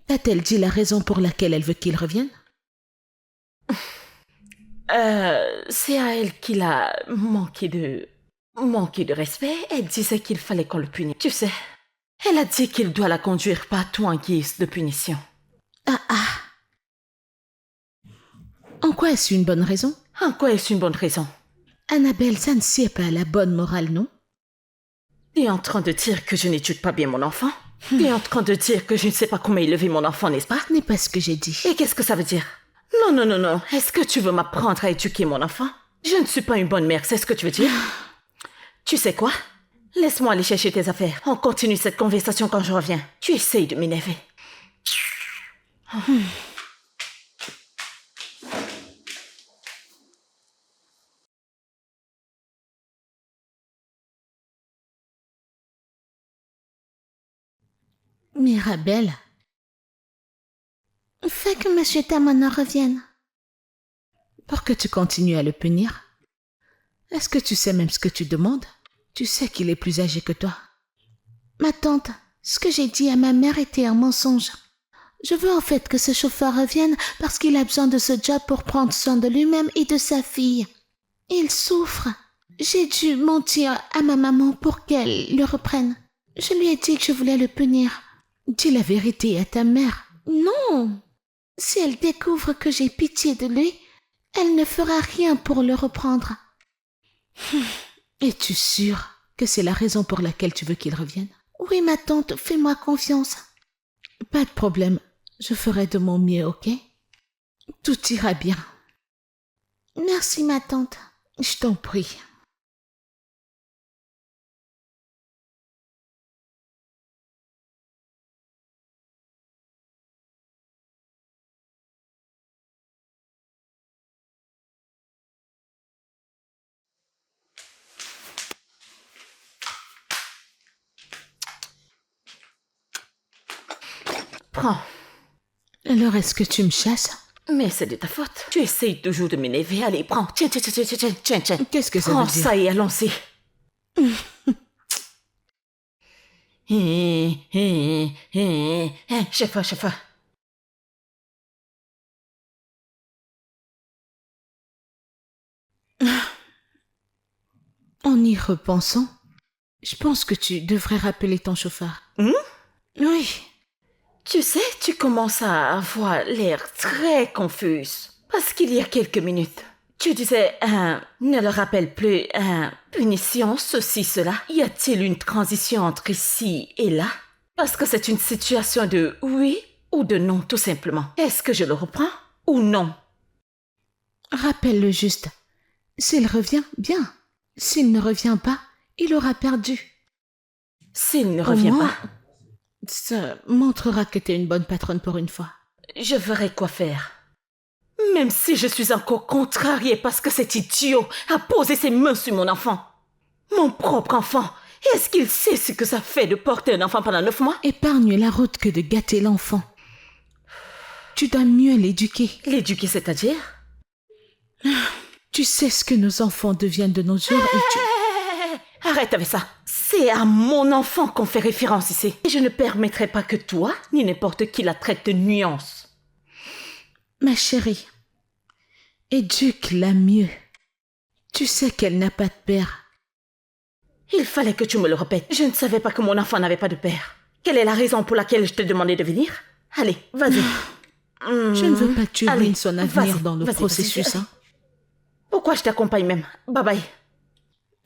t'a-t-elle dit la raison pour laquelle elle veut qu'il revienne? C'est à elle qu'il a manqué de respect. Elle disait qu'il fallait qu'on le punisse. Tu sais, elle a dit qu'il doit la conduire partout en guise de punition. Ah. En quoi est-ce une bonne raison? En quoi est-ce une bonne raison? Annabelle, ça ne sied pas à la bonne morale, non? Tu es en train de dire que je n'éduque pas bien mon enfant? Tu es en train de dire que je ne sais pas comment élever mon enfant, n'est-ce pas? Ce n'est pas ce que j'ai dit. Et qu'est-ce que ça veut dire? Non. Est-ce que tu veux m'apprendre à éduquer mon enfant? Je ne suis pas une bonne mère, c'est ce que tu veux dire? Tu sais quoi? Laisse-moi aller chercher tes affaires. On continue cette conversation quand je reviens. Tu essayes de m'énerver. Mirabelle, fais que Monsieur Tamona revienne. Pour que tu continues à le punir. Est-ce que tu sais même ce que tu demandes? Tu sais qu'il est plus âgé que toi. Ma tante, ce que j'ai dit à ma mère était un mensonge. Je veux en fait que ce chauffeur revienne parce qu'il a besoin de ce job pour prendre soin de lui-même et de sa fille. Il souffre. J'ai dû mentir à ma maman pour qu'elle le reprenne. Je lui ai dit que je voulais le punir. Dis la vérité à ta mère. Non. Si elle découvre que j'ai pitié de lui, elle ne fera rien pour le reprendre. Es-tu sûre que c'est la raison pour laquelle tu veux qu'il revienne? Oui, ma tante, fais-moi confiance. Pas de problème, je ferai de mon mieux, ok? Tout ira bien. Merci, ma tante. Je t'en prie. Prends. Alors, est-ce que tu me chasses? Mais c'est de ta faute. Tu essayes toujours de m'énerver. Allez, prends. Tiens. Qu'est-ce que ça Prends veut dire? ça et allons-y. Chef. En y repensant, je pense que tu devrais rappeler ton chauffeur. Oui. Tu sais, tu commences à avoir l'air très confuse. Parce qu'il y a quelques minutes, tu disais, ne le rappelle plus, punition, ceci, cela. Y a-t-il une transition entre ici et là? Parce que c'est une situation de oui ou de non, tout simplement. Est-ce que je le reprends ou non? Rappelle-le juste. S'il revient, bien. S'il ne revient pas, il aura perdu. S'il ne Au revient moins, pas, ça montrera que tu es une bonne patronne pour une fois. je verrai quoi faire. Même si je suis encore contrariée parce que cet idiot a posé ses mains sur mon enfant. Mon propre enfant. Est-ce qu'il sait ce que ça fait de porter un enfant pendant 9 mois? Épargne la route que de gâter l'enfant. Tu dois mieux l'éduquer. L'éduquer, c'est-à-dire? Tu sais ce que nos enfants deviennent de nos jours et tu... Arrête avec ça. C'est à mon enfant qu'on fait référence ici. Et je ne permettrai pas que toi, ni n'importe qui la traite de nuance. Ma chérie, éduque-la mieux. Tu sais qu'elle n'a pas de père. Il fallait que tu me le répètes. Je ne savais pas que mon enfant n'avait pas de père. Quelle est la raison pour laquelle je t'ai demandé de venir? Allez, vas-y. Je ne veux pas que tu Allez, ruines son avenir vas-y, dans le vas-y, processus. vas-y. Hein. Pourquoi je t'accompagne même? Bye bye.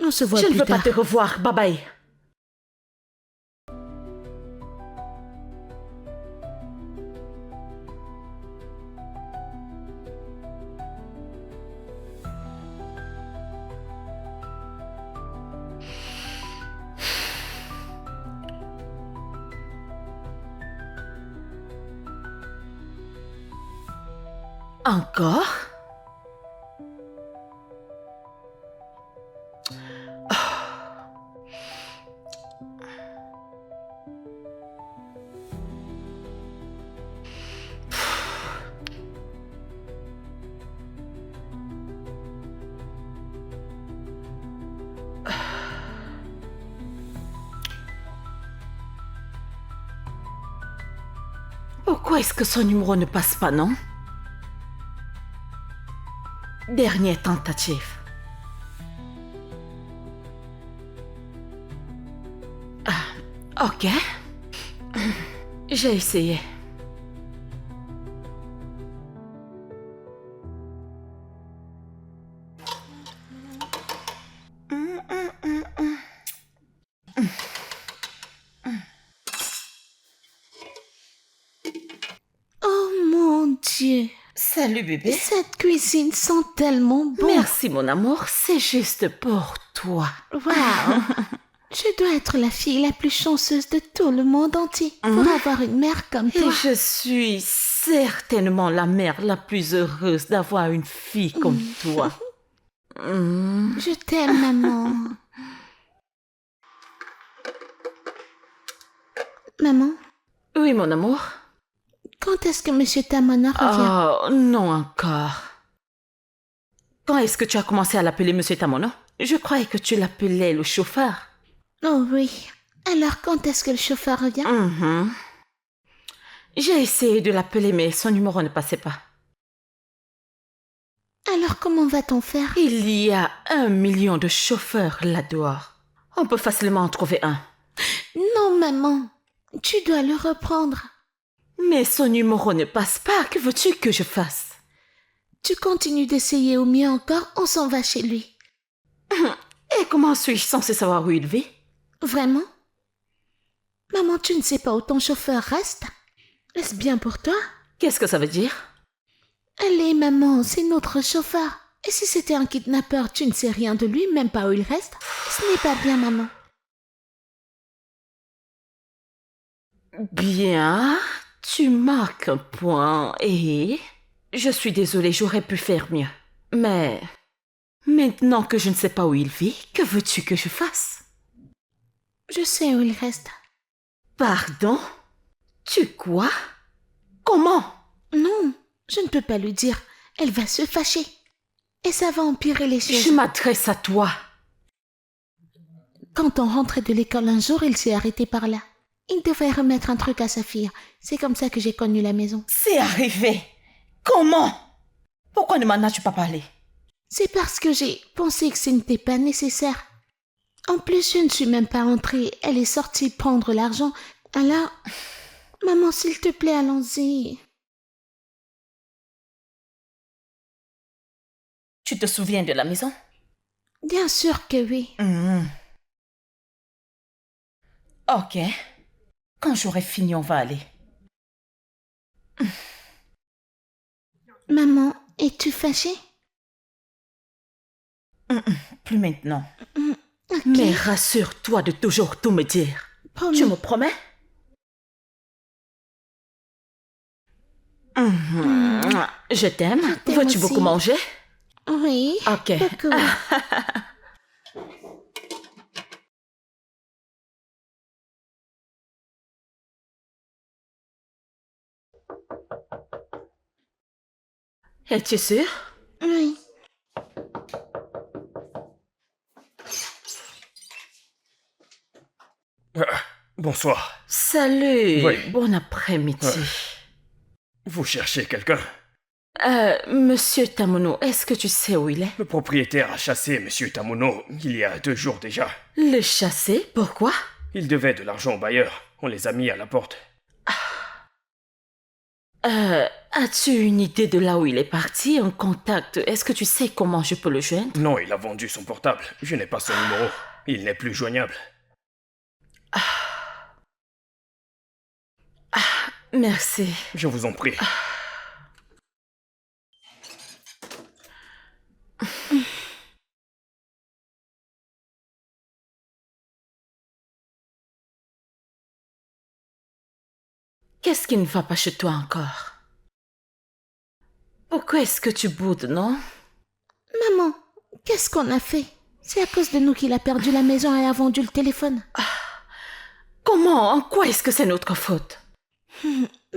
On se voit Je ne plus veux pas tard. te revoir. Bye bye. Encore? Pourquoi est-ce que son numéro ne passe pas, non? Dernière tentative. Ah, ok. J'ai essayé. Oh mon Dieu. Salut bébé. Cette cuisine sent tellement bon. Merci mon amour, c'est juste pour toi. Waouh. Je dois être la fille la plus chanceuse de tout le monde entier pour avoir une mère comme Et toi. je suis certainement la mère la plus heureuse d'avoir une fille comme toi. Je t'aime, maman. Maman, Oui mon amour. quand est-ce que Monsieur Tamona revient? Oh, non encore. Quand est-ce que tu as commencé à l'appeler Monsieur Tamono? Je croyais que tu l'appelais le chauffeur. Oh oui. Alors quand est-ce que le chauffeur revient? J'ai essayé de l'appeler, mais son numéro ne passait pas. Alors comment va-t-on faire? Il y a 1 million de chauffeurs là-dehors. On peut facilement en trouver un. Non, maman. Tu dois le reprendre. Mais son numéro ne passe pas. Que veux-tu que je fasse? Tu continues d'essayer au mieux encore, on s'en va chez lui. Et comment suis-je censée savoir où il vit? Vraiment? Maman, tu ne sais pas où ton chauffeur reste? Est-ce bien pour toi? Qu'est-ce que ça veut dire? Allez, maman, c'est notre chauffeur. Et si c'était un kidnappeur, tu ne sais rien de lui, même pas où il reste? Ce n'est pas bien, maman. Bien, tu marques un point et... Je suis désolée, j'aurais pu faire mieux. Mais... Maintenant que je ne sais pas où il vit, que veux-tu que je fasse? Je sais où il reste. Pardon? Tu quoi? Comment? Non, je ne peux pas lui dire. Elle va se fâcher. Et ça va empirer les choses. Je m'adresse à toi. Quand on rentrait de l'école un jour, il s'est arrêté par là. Il devait remettre un truc à sa fille. C'est comme ça que j'ai connu la maison. C'est arrivé. Comment? Pourquoi ne m'en as-tu pas parlé? C'est parce que j'ai pensé que ce n'était pas nécessaire. En plus, je ne suis même pas entrée. Elle est sortie prendre l'argent. Alors, maman, s'il te plaît, allons-y. Tu te souviens de la maison? Bien sûr que oui. Ok. Quand j'aurai fini, on va aller. Maman, es-tu fâchée? Plus maintenant. Ok. Mais rassure-toi de toujours tout me dire. Promis. Tu me promets? Je t'aime. t'aime Veux-tu aussi. beaucoup manger? Oui. Ok. Beaucoup. Es-tu sûr? Oui. Bonsoir. Salut. Oui. Bon après-midi. Vous cherchez quelqu'un? Monsieur Tamono, est-ce que tu sais où il est? Le propriétaire a chassé Monsieur Tamuno il y a 2 jours déjà. Le chasser? Pourquoi? Il devait de l'argent au bailleur. On les a mis à la porte. As-tu une idée de là où il est parti? Un contact? Est-ce que tu sais comment je peux le joindre? Non, il a vendu son portable. Je n'ai pas son numéro. Il n'est plus joignable. Merci. Je vous en prie. Qu'est-ce qui ne va pas chez toi encore? Pourquoi est-ce que tu boudes, non? Maman, qu'est-ce qu'on a fait? C'est à cause de nous qu'il a perdu la maison et a vendu le téléphone. Comment? En quoi est-ce que c'est notre faute?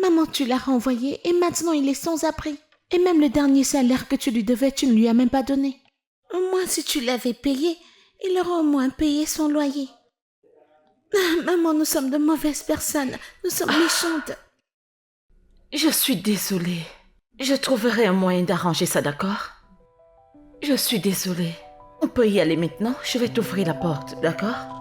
Maman, tu l'as renvoyé et maintenant il est sans abri. Et même le dernier salaire que tu lui devais, tu ne lui as même pas donné. Au moins, si tu l'avais payé, il aurait au moins payé son loyer. Maman, nous sommes de mauvaises personnes. Nous sommes méchantes. Je suis désolée. Je trouverai un moyen d'arranger ça, d'accord? Je suis désolée. On peut y aller maintenant? Je vais t'ouvrir la porte, d'accord?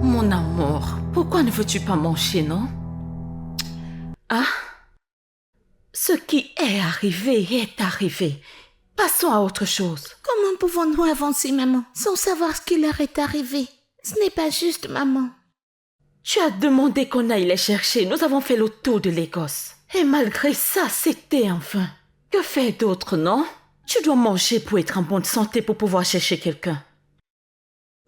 Mon amour, pourquoi ne veux-tu pas manger, non? Ah? Ce qui est arrivé est arrivé. Passons à autre chose. Comment pouvons-nous avancer, maman, sans savoir ce qui leur est arrivé? Ce n'est pas juste, maman. Tu as demandé qu'on aille les chercher. Nous avons fait le tour de l'Écosse. Et malgré ça, c'était en vain. Que faire d'autre, non? Tu dois manger pour être en bonne santé pour pouvoir chercher quelqu'un.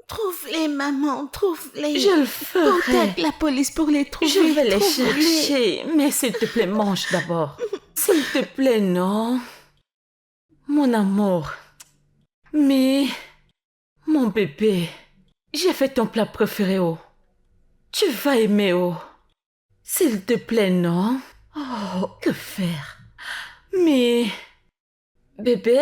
Trouve-les, maman, trouve-les. Je le ferai. Contacte la police pour les trouver. Je vais les trouve-les. chercher. Mais s'il te plaît, mange d'abord. S'il te plaît, non. Mon amour. Mais, mon bébé, j'ai fait ton plat préféré, oh. Tu vas aimer, oh. S'il te plaît, non. Oh, que faire? Mais, bébé,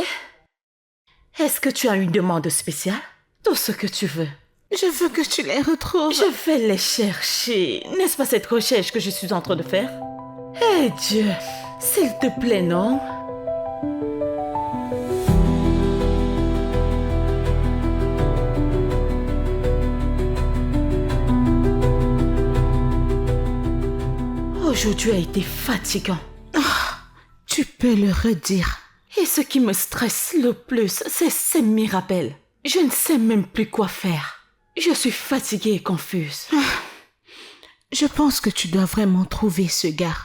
est-ce que tu as une demande spéciale? Tout ce que tu veux. Je veux que tu les retrouves. Je vais les chercher. N'est-ce pas cette recherche que je suis en train de faire? Eh Dieu, s'il te plaît, non? Aujourd'hui a été fatigant. Tu peux le redire. Et ce qui me stresse le plus, c'est Mirabelle. Je ne sais même plus quoi faire. Je suis fatiguée et confuse. Je pense que tu dois vraiment trouver ce gars.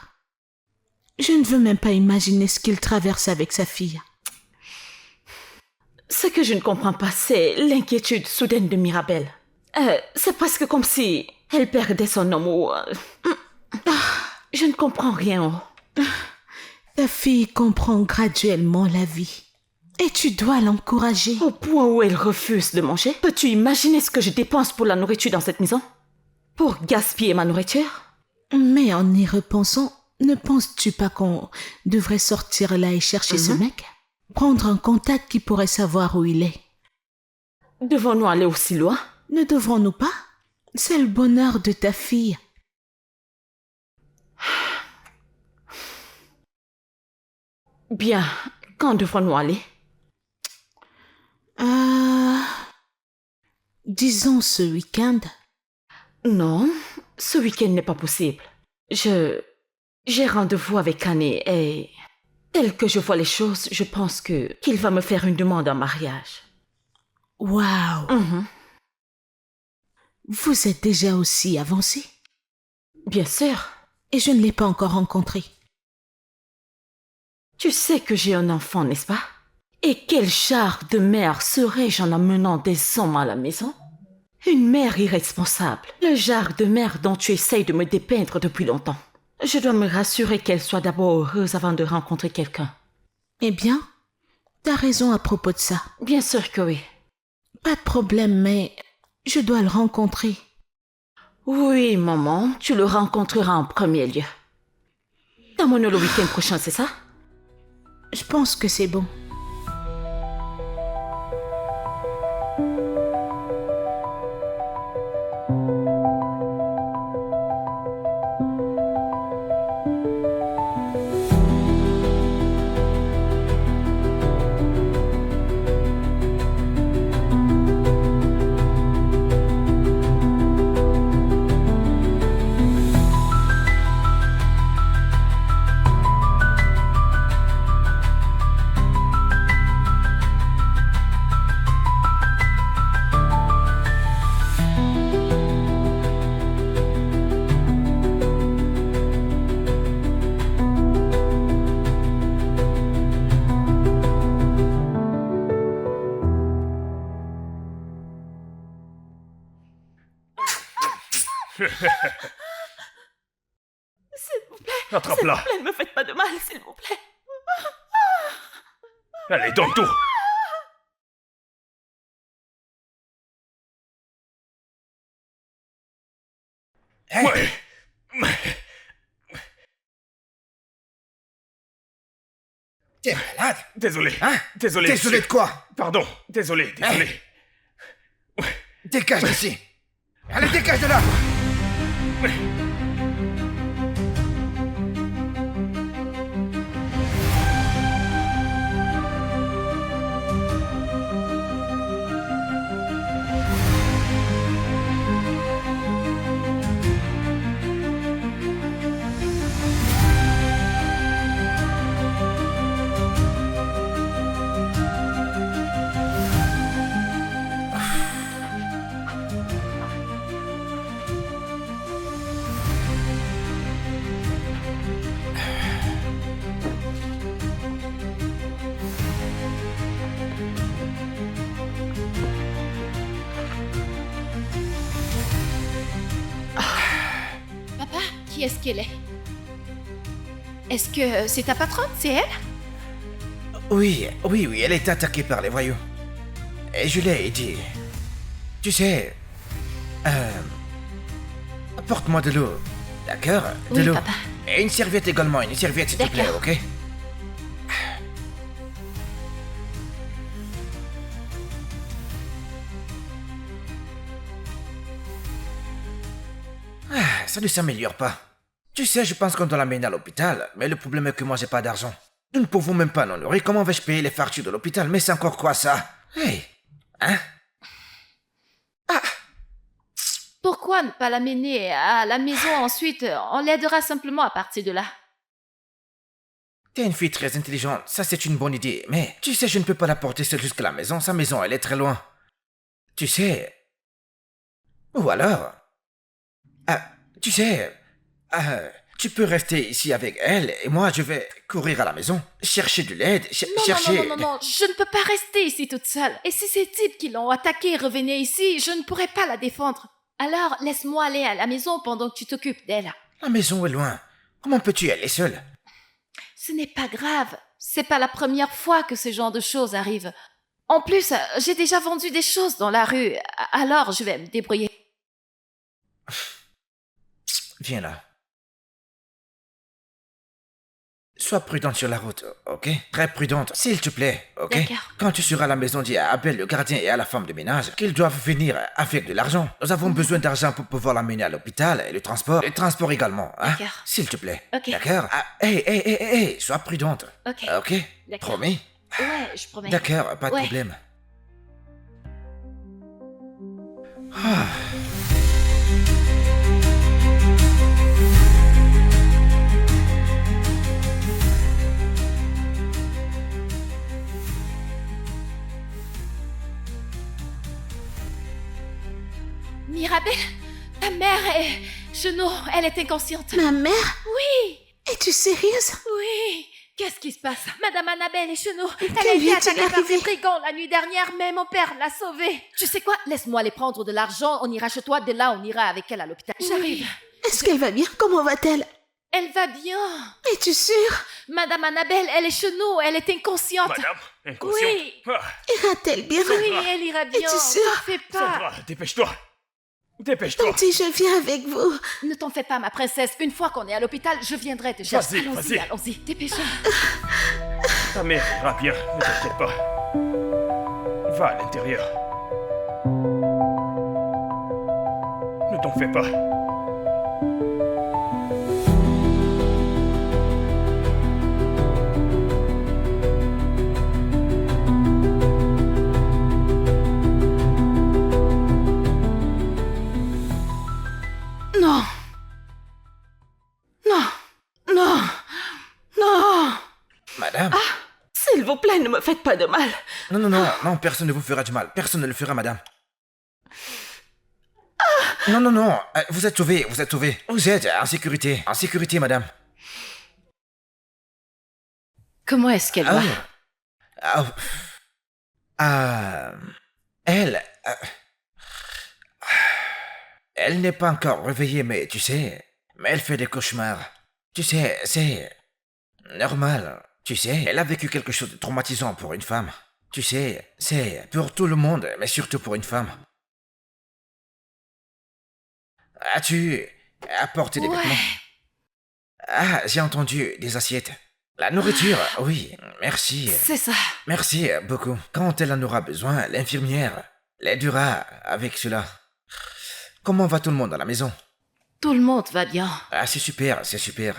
Je ne veux même pas imaginer ce qu'il traverse avec sa fille. Ce que je ne comprends pas, c'est l'inquiétude soudaine de Mirabelle. C'est presque comme si elle perdait son homme ou... Je ne comprends rien. Ta fille comprend graduellement la vie. Et tu dois l'encourager. Au point où elle refuse de manger. Peux-tu imaginer ce que je dépense pour la nourriture dans cette maison? Pour gaspiller ma nourriture? Mais en y repensant, ne penses-tu pas qu'on devrait sortir là et chercher ce mec? Prendre un contact qui pourrait savoir où il est. Devons-nous aller aussi loin? Ne devrons-nous pas? C'est le bonheur de ta fille. Bien, quand devrons-nous aller? Disons ce week-end. Non, ce week-end n'est pas possible. J'ai rendez-vous avec Annie et tel que je vois les choses, je pense qu'il va me faire une demande en mariage. Waouh! Vous êtes déjà aussi avancé? Bien sûr. Et je ne l'ai pas encore rencontré. Tu sais que j'ai un enfant, n'est-ce pas? Et quel genre de mère serais-je en amenant des hommes à la maison? Une mère irresponsable. Le genre de mère dont tu essayes de me dépeindre depuis longtemps. Je dois me rassurer qu'elle soit d'abord heureuse avant de rencontrer quelqu'un. Eh bien, t'as raison à propos de ça. Bien sûr que oui. Pas de problème, mais je dois le rencontrer. Oui, maman, tu le rencontreras en premier lieu. T'amènes le week-end prochain, c'est ça? Je pense que c'est bon. S'il vous plaît. Attrape-la. S'il vous plaît, ne me faites pas de mal, s'il vous plaît. Allez, donne tout. Hey, Ouais. t'es malade? Désolé. Hein? Désolé. Désolé de quoi? Pardon. Désolé. Dégage d'ici. Allez, dégage de là. Papa, qui est-ce qu'elle est? Est-ce que c'est ta patronne, c'est elle? Oui, elle est attaquée par les voyous. Et je l'ai dit. Tu sais... apporte-moi de l'eau. D'accord? De Oui, l'eau. papa. Et une serviette également, une serviette s'il te plaît, D'accord. ok? Ça ne s'améliore pas. Tu sais, je pense qu'on doit l'amener à l'hôpital, mais le problème est que moi j'ai pas d'argent. Nous ne pouvons même pas nous nourrir. Comment vais-je payer les factures de l'hôpital? Mais c'est encore quoi ça? Hey! Hein? Pourquoi ne pas l'amener à la maison ensuite? On l'aidera simplement à partir de là. T'es une fille très intelligente, ça c'est une bonne idée. Mais tu sais, je ne peux pas la porter seule jusqu'à la maison. Sa maison, elle est très loin. Tu sais... Ou alors... tu sais... tu peux rester ici avec elle et moi je vais courir à la maison, chercher de l'aide, chercher... Non, je ne peux pas rester ici toute seule. Et si ces types qui l'ont attaquée revenaient ici, je ne pourrais pas la défendre. Alors, laisse-moi aller à la maison pendant que tu t'occupes d'elle. La maison est loin. Comment peux-tu y aller seule? Ce n'est pas grave. C'est pas la première fois que ce genre de choses arrivent. En plus, j'ai déjà vendu des choses dans la rue, alors je vais me débrouiller. Viens là. Sois prudente sur la route, ok? Très prudente, s'il te plaît, ok? D'accord. Quand tu seras à la maison, dis à Abel, le gardien et à la femme de ménage qu'ils doivent venir avec de l'argent. Nous avons besoin d'argent pour pouvoir l'amener à l'hôpital et le transport. Le transport également, hein? D'accord. S'il te plaît. Ok. D'accord? Ah, hey, sois prudente. Ok. Ok? D'accord. Promis? Ouais, je promets. D'accord, pas de Ouais. problème. Ah. Mirabel, ta mère est... Genou, elle est inconsciente. Ma mère? Oui, Es-tu sérieuse? oui. Qu'est-ce qui se passe? Madame Annabelle est genou. Elle Que a été lui est-il attaquée par arrivé? des brigands la nuit dernière, mais mon père l'a sauvée. Tu sais quoi? Laisse-moi aller prendre de l'argent, on ira chez toi, dès là on ira avec elle à l'hôpital. J'arrive. Est-ce qu'elle va bien? Comment va-t-elle? Elle va bien. Es-tu sûre? Madame Annabelle, elle est genou, elle est inconsciente. Madame, inconsciente. Oui. Ah, Ira-t-elle bien? Oui, elle ira bien. Es-tu sûre? T'en fais pas. Sandra, dépêche-toi. Dépêche-toi. Tante, je viens avec vous. Ne t'en fais pas, ma princesse. Une fois qu'on est à l'hôpital, je viendrai te chercher. Vas-y, Allons-y, vas-y. allons-y. Dépêchons. Ta mère ira bien, ne t'inquiète pas. Va à l'intérieur. Ne t'en fais pas. Non. Non. Non. Non. Madame? S'il vous plaît, ne me faites pas de mal. Non, personne ne vous fera du mal. Personne ne le fera, madame. Non, vous êtes sauvée, vous êtes sauvée. Vous êtes en sécurité, madame. Comment est-ce qu'elle va? Ah, elle... elle n'est pas encore réveillée, mais tu sais... Mais elle fait des cauchemars. Tu sais, c'est... normal. Tu sais, elle a vécu quelque chose de traumatisant pour une femme. Tu sais, c'est pour tout le monde, mais surtout pour une femme. As-tu apporté des Ouais. vêtements? Ah, j'ai entendu des assiettes. La nourriture, oui, merci. C'est ça. Merci beaucoup. Quand elle en aura besoin, l'infirmière l'aidera avec cela. Comment va tout le monde à la maison? Tout le monde va bien. Ah, c'est super, c'est super.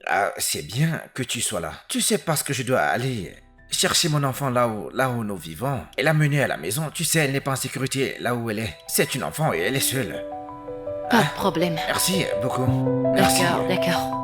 Ah, c'est bien que tu sois là. Tu sais parce que je dois aller chercher mon enfant là où nous vivons et l'amener à la maison. Tu sais, elle n'est pas en sécurité là où elle est. C'est une enfant et elle est seule. Pas de problème. Merci beaucoup. Merci. D'accord.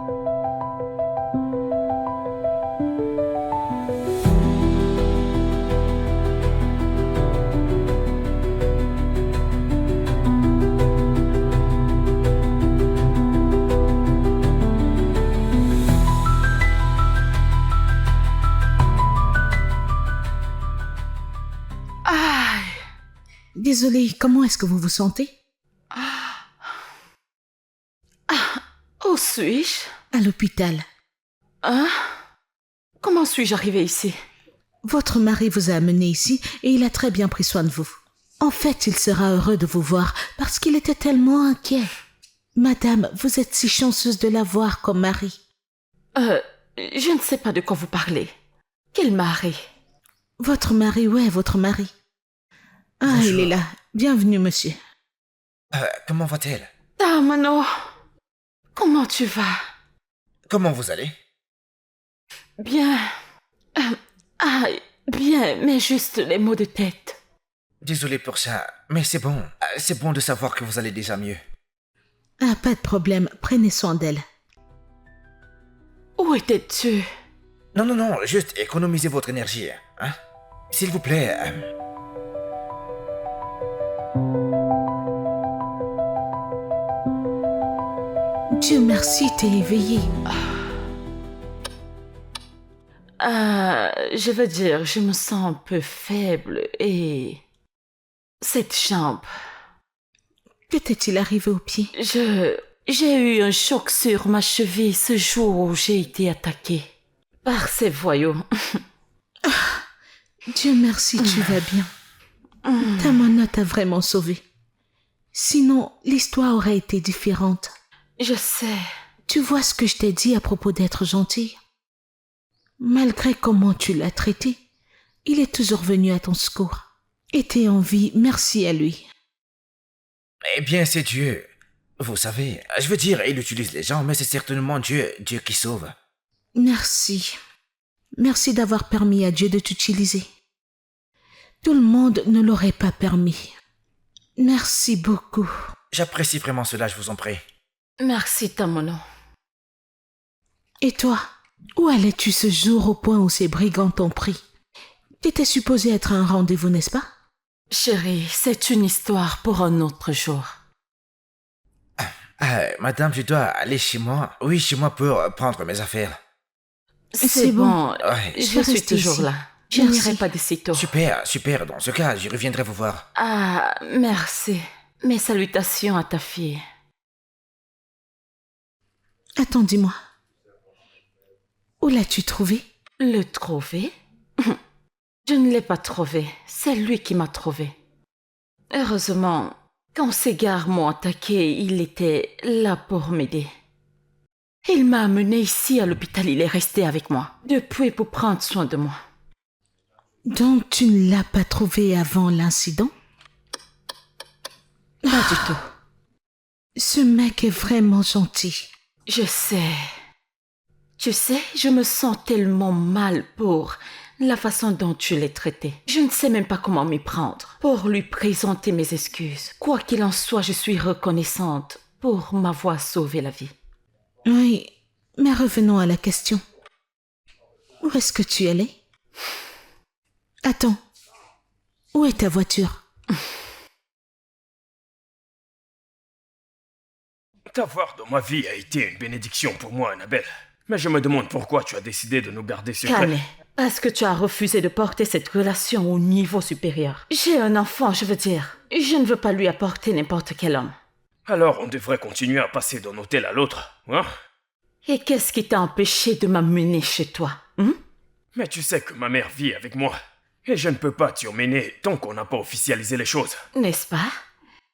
Aïe. Désolée, comment est-ce que vous vous sentez? Où suis-je? À l'hôpital. Hein? Comment suis-je arrivée ici? Votre mari vous a amené ici et il a très bien pris soin de vous. En fait, il sera heureux de vous voir parce qu'il était tellement inquiet. Madame, vous êtes si chanceuse de l'avoir comme mari. Je ne sais pas de quoi vous parlez. Quel mari? Votre mari, ouais, votre mari. Ah, Bonjour. il est là. Bienvenue, monsieur. Comment va-t-elle? Mano, comment tu vas? Comment vous allez? Bien. Bien, mais juste les maux de tête. Désolé pour ça, mais c'est bon. C'est bon de savoir que vous allez déjà mieux. Ah, pas de problème. Prenez soin d'elle. Où étais-tu? Non, juste économisez votre énergie, hein? S'il vous plaît. Dieu merci, t'es éveillée. Je veux dire, je me sens un peu faible et... Cette jambe, Que t'est-il arrivé au pied? j'ai eu un choc sur ma cheville ce jour où j'ai été attaquée par ces voyous. Dieu merci, tu vas bien. Ta mana t'a vraiment sauvée. Sinon, l'histoire aurait été différente. Je sais. Tu vois ce que je t'ai dit à propos d'être gentille? Malgré comment tu l'as traité, il est toujours venu à ton secours. Et t'es en vie, merci à lui. Eh bien, c'est Dieu. Vous savez, je veux dire, il utilise les gens, mais c'est certainement Dieu qui sauve. Merci. Merci d'avoir permis à Dieu de t'utiliser. Tout le monde ne l'aurait pas permis. Merci beaucoup. J'apprécie vraiment cela, je vous en prie. Merci, Tamono. Et toi, où allais-tu ce jour au point où ces brigands t'ont pris? T'étais supposé être un rendez-vous, n'est-ce pas? Chérie, c'est une histoire pour un autre jour. Madame, je dois aller chez moi. Oui, chez moi pour prendre mes affaires. C'est bon, Ouais. je vais suis rester toujours ici. là. Je Merci. n'irai pas d'ici tôt. Super. Dans ce cas, je reviendrai vous voir. Ah, merci. Mes salutations à ta fille. Attends, dis-moi. Où l'as-tu trouvé? Le trouver? Je ne l'ai pas trouvé. C'est lui qui m'a trouvé. Heureusement, quand ces gars m'ont attaqué, il était là pour m'aider. Il m'a amené ici à l'hôpital. Il est resté avec moi depuis pour prendre soin de moi. Donc tu ne l'as pas trouvé avant l'incident? Pas du tout. Ce mec est vraiment gentil. Je sais. Tu sais, je me sens tellement mal pour la façon dont tu l'as traité. Je ne sais même pas comment m'y prendre pour lui présenter mes excuses. Quoi qu'il en soit, je suis reconnaissante pour m'avoir sauvé la vie. Oui, mais revenons à la question. Où est-ce que tu allais? Attends, où est ta voiture? T'avoir dans ma vie a été une bénédiction pour moi, Annabelle. Mais je me demande pourquoi tu as décidé de nous garder secrets. Calme, parce que tu as refusé de porter cette relation au niveau supérieur. J'ai un enfant, je veux dire. Je ne veux pas lui apporter n'importe quel homme. Alors on devrait continuer à passer d'un hôtel à l'autre, hein? Et qu'est-ce qui t'a empêché de m'amener chez toi, hein? Mais tu sais que ma mère vit avec moi. Et je ne peux pas t'y emmener tant qu'on n'a pas officialisé les choses. N'est-ce pas?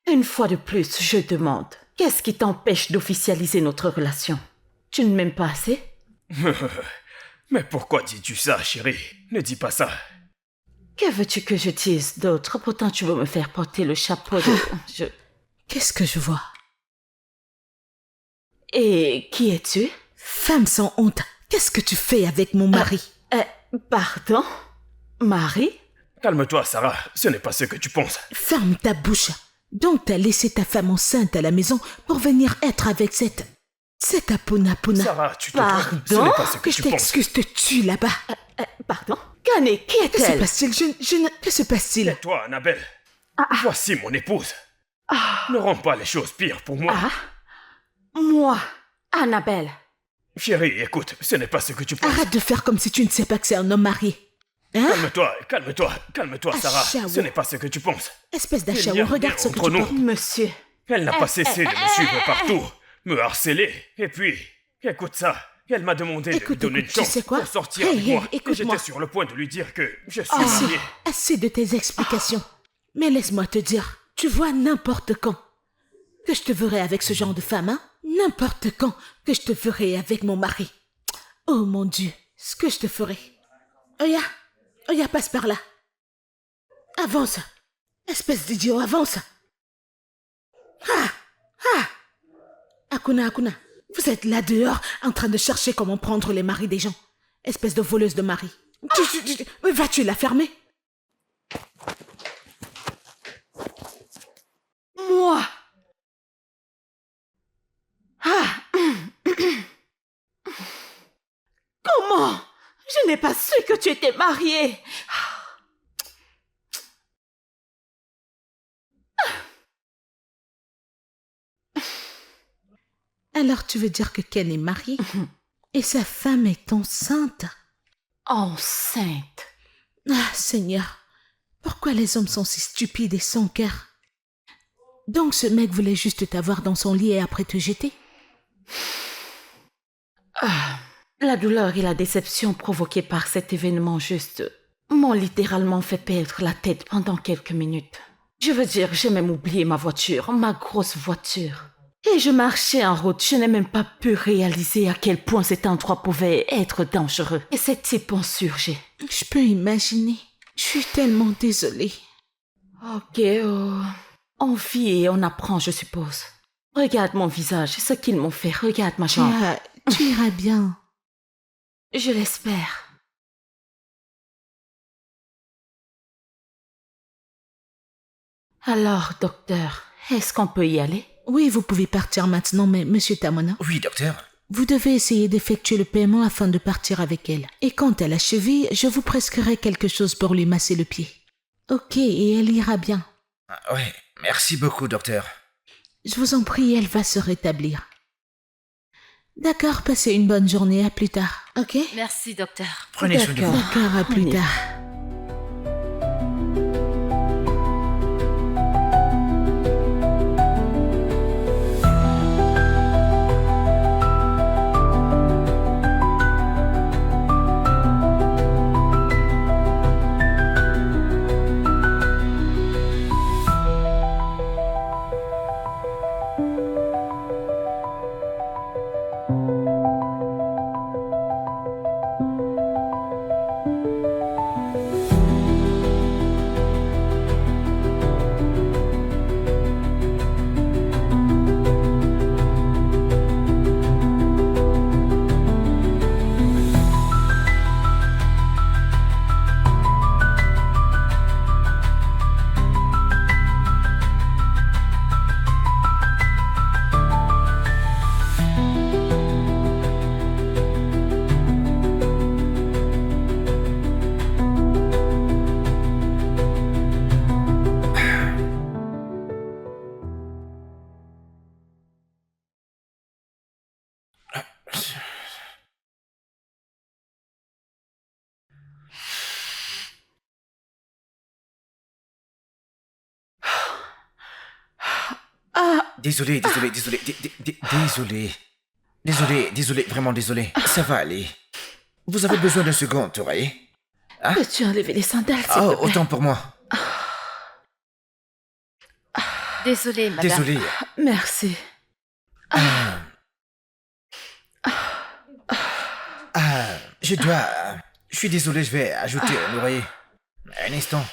Une fois de plus, je demande, qu'est-ce qui t'empêche d'officialiser notre relation? Tu ne m'aimes pas assez? Mais pourquoi dis-tu ça, chérie? Ne dis pas ça. Que veux-tu que je dise d'autre? Pourtant, tu veux me faire porter le chapeau de... Qu'est-ce que je vois? Et qui es-tu? Femme sans honte, qu'est-ce que tu fais avec mon mari? Pardon? Marie? Calme-toi, Sarah. Ce n'est pas ce que tu penses. Ferme ta bouche. Donc t'as laissé ta femme enceinte à la maison pour venir être avec cette Apuna. Sarah, tu te Pardon? trompes. Ce n'est pas ce que Que je tu penses. t'excuse, te tue là-bas. Pardon? Kane, qui Que se est-elle? passe-t-il? Que se passe-t-il? Et toi, Annabelle, voici mon épouse. Ne rends pas les choses pires pour moi. Moi, Annabelle. Chérie, écoute, ce n'est pas ce que tu penses. Arrête de faire comme si tu ne sais pas que c'est un homme marié. Hein? Calme-toi, Sarah. Chaos. Ce n'est pas ce que tu penses. Espèce Il y a d'achat, regarde rien ce que entre tu nous. portes. Monsieur. Elle n'a pas cessé de me suivre partout, me harceler, et puis, écoute ça, elle m'a demandé de lui Écoute, donner une tu chance sais quoi? pour sortir Hey, avec moi. Et écoute-moi. j'étais sur le point de lui dire que je suis Assez, marié. assez de tes explications. Mais laisse-moi te dire, tu vois n'importe quand que je te verrai avec ce genre de femme, hein? N'importe quand que je te verrai avec mon mari. Oh mon Dieu, ce que je te ferai. Oya, passe par là. Avance. Espèce d'idiot, avance. Akuna, vous êtes là dehors en train de chercher comment prendre les maris des gens. Espèce de voleuse de mari. Vas-tu la fermer? Moi. Comment? Je n'ai pas su que tu étais mariée. Alors tu veux dire que Ken est marié et sa femme est enceinte? Enceinte. Ah, Seigneur, pourquoi les hommes sont si stupides et sans cœur? Donc ce mec voulait juste t'avoir dans son lit et après te jeter? La douleur et la déception provoquées par cet événement juste m'ont littéralement fait perdre la tête pendant quelques minutes. Je veux dire, j'ai même oublié ma voiture, ma grosse voiture. Et je marchais en route, je n'ai même pas pu réaliser à quel point cet endroit pouvait être dangereux. Et ces types ont surgi. Je peux imaginer. Je suis tellement désolée. Ok, on vit et on apprend, je suppose. Regarde mon visage, ce qu'ils m'ont fait, regarde ma jambe. Tu iras bien. Je l'espère. Alors, docteur, est-ce qu'on peut y aller? Oui, vous pouvez partir maintenant, mais monsieur Tamona, Oui, docteur. vous devez essayer d'effectuer le paiement afin de partir avec elle. Et quand elle a cheville, je vous prescrirai quelque chose pour lui masser le pied. Ok, et elle ira bien. Oui, merci beaucoup, docteur. Je vous en prie, elle va se rétablir. D'accord, passez une bonne journée, à plus tard, ok? Merci, docteur. Prenez soin de vous. D'accord, à plus On y va. tard. Désolé, désolé, vraiment désolé. Ça va aller. Vous avez besoin d'un second, tu voyez? Peux-tu enlever les sandales, s'il Oh, te plaît? autant pour moi. Désolée, madame. Désolé. Merci. Je suis désolé, je vais ajouter un oreiller. Un instant.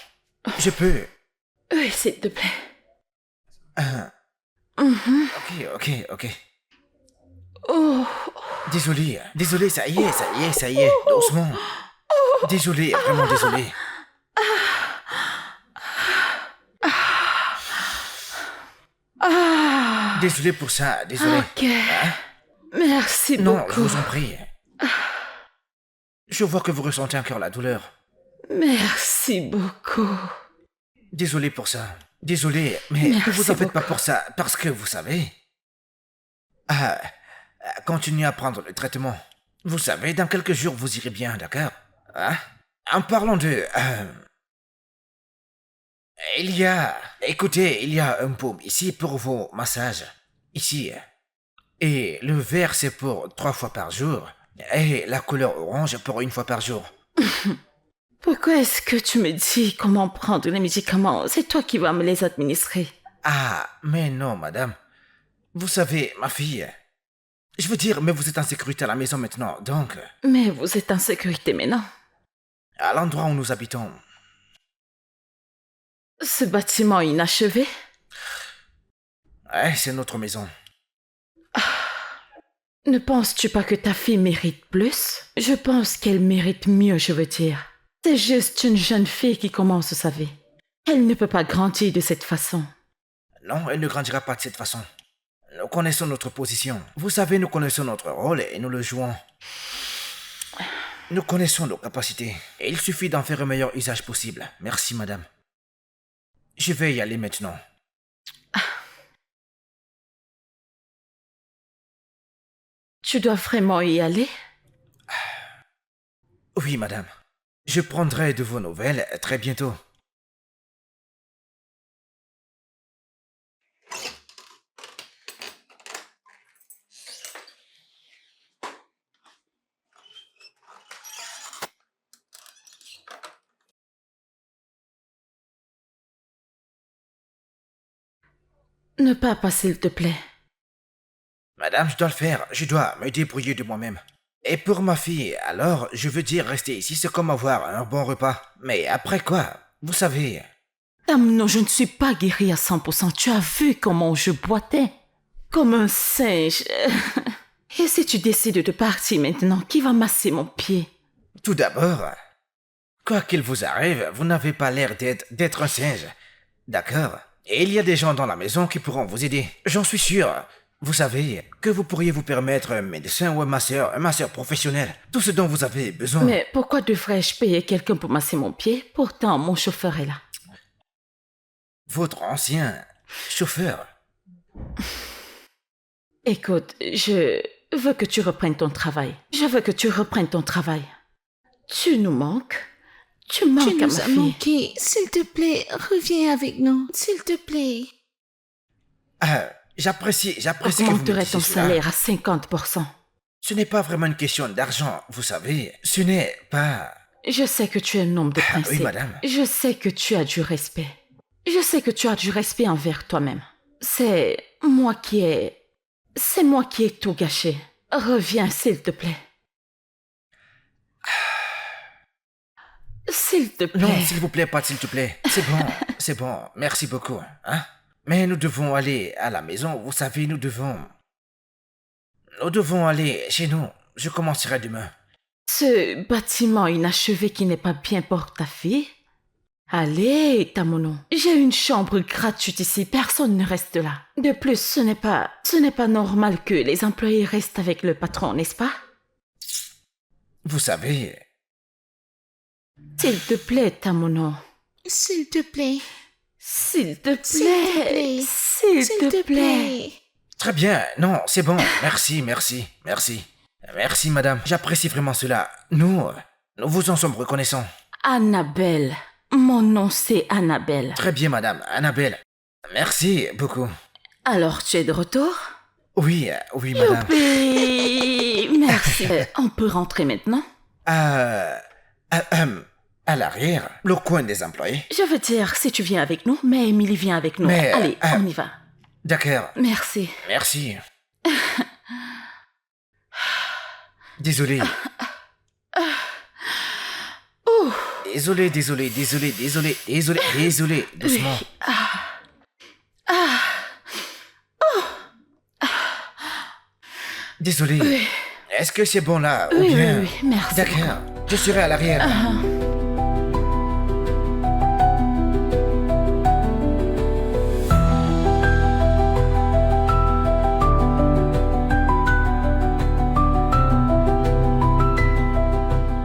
Je peux. Oui, s'il te plaît. Ok. Oh, Désolé, ça y est, doucement. Désolé, vraiment désolé. Désolé pour ça, désolé. ok. Merci Non, je beaucoup. vous en prie. Je vois que vous ressentez encore la douleur. Merci beaucoup. Désolé pour ça. Désolé, mais ne vous en faites pas pour ça, parce que vous savez... continuez à prendre le traitement. Vous savez, dans quelques jours, vous irez bien, d'accord? En parlant de... Écoutez, il y a un baume ici pour vos massages. Ici. Et le vert, c'est pour 3 fois par jour. Et la couleur orange pour 1 fois par jour. Pourquoi est-ce que tu me dis comment prendre les médicaments? C'est toi qui vas me les administrer. Mais non, madame. Vous savez, ma fille... Je veux dire, mais vous êtes en sécurité à la maison maintenant, donc... Mais vous êtes en sécurité maintenant. À l'endroit où nous habitons... Ce bâtiment inachevé? c'est notre maison. Ne penses-tu pas que ta fille mérite plus? Je pense qu'elle mérite mieux, je veux dire. C'est juste une jeune fille qui commence sa vie. Elle ne peut pas grandir de cette façon. Non, elle ne grandira pas de cette façon. Nous connaissons notre position. Vous savez, nous connaissons notre rôle et nous le jouons. Nous connaissons nos capacités. Et il suffit d'en faire un meilleur usage possible. Merci, madame. Je vais y aller maintenant. Tu dois vraiment y aller? Oui, madame. Je prendrai de vos nouvelles très bientôt. Ne pars pas, s'il te plaît. Madame, je dois le faire. Je dois me débrouiller de moi-même. Et pour ma fille, alors, je veux dire, rester ici, c'est comme avoir un bon repas. Mais après quoi? Vous savez... Non, je ne suis pas guérie à 100%. Tu as vu comment je boitais? Comme un singe. Et si tu décides de partir maintenant, qui va masser mon pied? Tout d'abord, quoi qu'il vous arrive, vous n'avez pas l'air d'être un singe. D'accord? Et il y a des gens dans la maison qui pourront vous aider. J'en suis sûr. Vous savez que vous pourriez vous permettre un médecin ou un masseur professionnel. Tout ce dont vous avez besoin. Mais pourquoi devrais-je payer quelqu'un pour masser mon pied? Pourtant, mon chauffeur est là. Votre ancien chauffeur. Écoute, je veux que tu reprennes ton travail. Je veux que tu reprennes ton travail. Tu nous manques. Tu manques Tu à nous ma as fille. manqué. S'il te plaît, reviens avec nous. S'il te plaît. J'apprécie que vous me Augmenterai disiez ton cela. salaire à 50%. Ce n'est pas vraiment une question d'argent, vous savez. Ce n'est pas... Je sais que tu es un homme de Ah, oui, principe. madame. Je sais que tu as du respect. Je sais que tu as du respect envers toi-même. C'est moi qui ai tout gâché. Reviens, s'il te plaît. S'il te plaît. Non, s'il vous plaît, pas s'il te plaît. C'est bon, merci beaucoup. Hein? Mais nous devons aller à la maison, vous savez, nous devons aller chez nous. Je commencerai demain. Ce bâtiment inachevé qui n'est pas bien pour ta fille? Allez, Tamono. J'ai une chambre gratuite ici, personne ne reste là. De plus, ce n'est pas normal que les employés restent avec le patron, n'est-ce pas? Vous savez, S'il te plaît, Tamono. S'il te plaît. S'il te S'il te plaît. plaît. S'il te plaît. très bien. Non, c'est bon. Merci. Merci, madame. J'apprécie vraiment cela. Nous vous en sommes reconnaissants. Annabelle. Mon nom, c'est Annabelle. Très bien, madame. Annabelle. Merci beaucoup. Alors, tu es de retour? Oui, madame. Youpi. Merci. On peut rentrer maintenant? À l'arrière, le coin des employés. Je veux dire, si tu viens avec nous, mais Emily vient avec nous. Mais, Allez, on y va. D'accord. Merci. Merci. Désolé. Désolé. Doucement. Désolé. Oui. Est-ce que c'est bon là ou Oui, bien... oui, merci. D'accord. Je serai à l'arrière.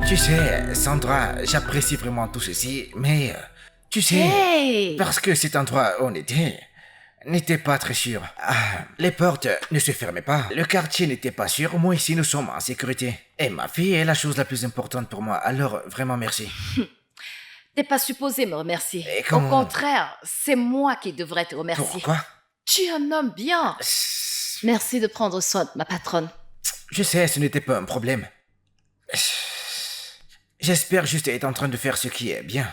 Tu sais, Sandra, j'apprécie vraiment tout ceci, mais tu sais, Hey! parce que cet endroit où on était n'était pas très sûr. Les portes ne se fermaient pas, le quartier n'était pas sûr, moi ici nous sommes en sécurité. Et ma fille est la chose la plus importante pour moi, alors vraiment merci. T'es pas supposé me remercier. Et Au comment- contraire, c'est moi qui devrais te remercier. Pourquoi? Tu es un homme bien. Merci de prendre soin de ma patronne. Je sais, ce n'était pas un problème. J'espère juste être en train de faire ce qui est bien.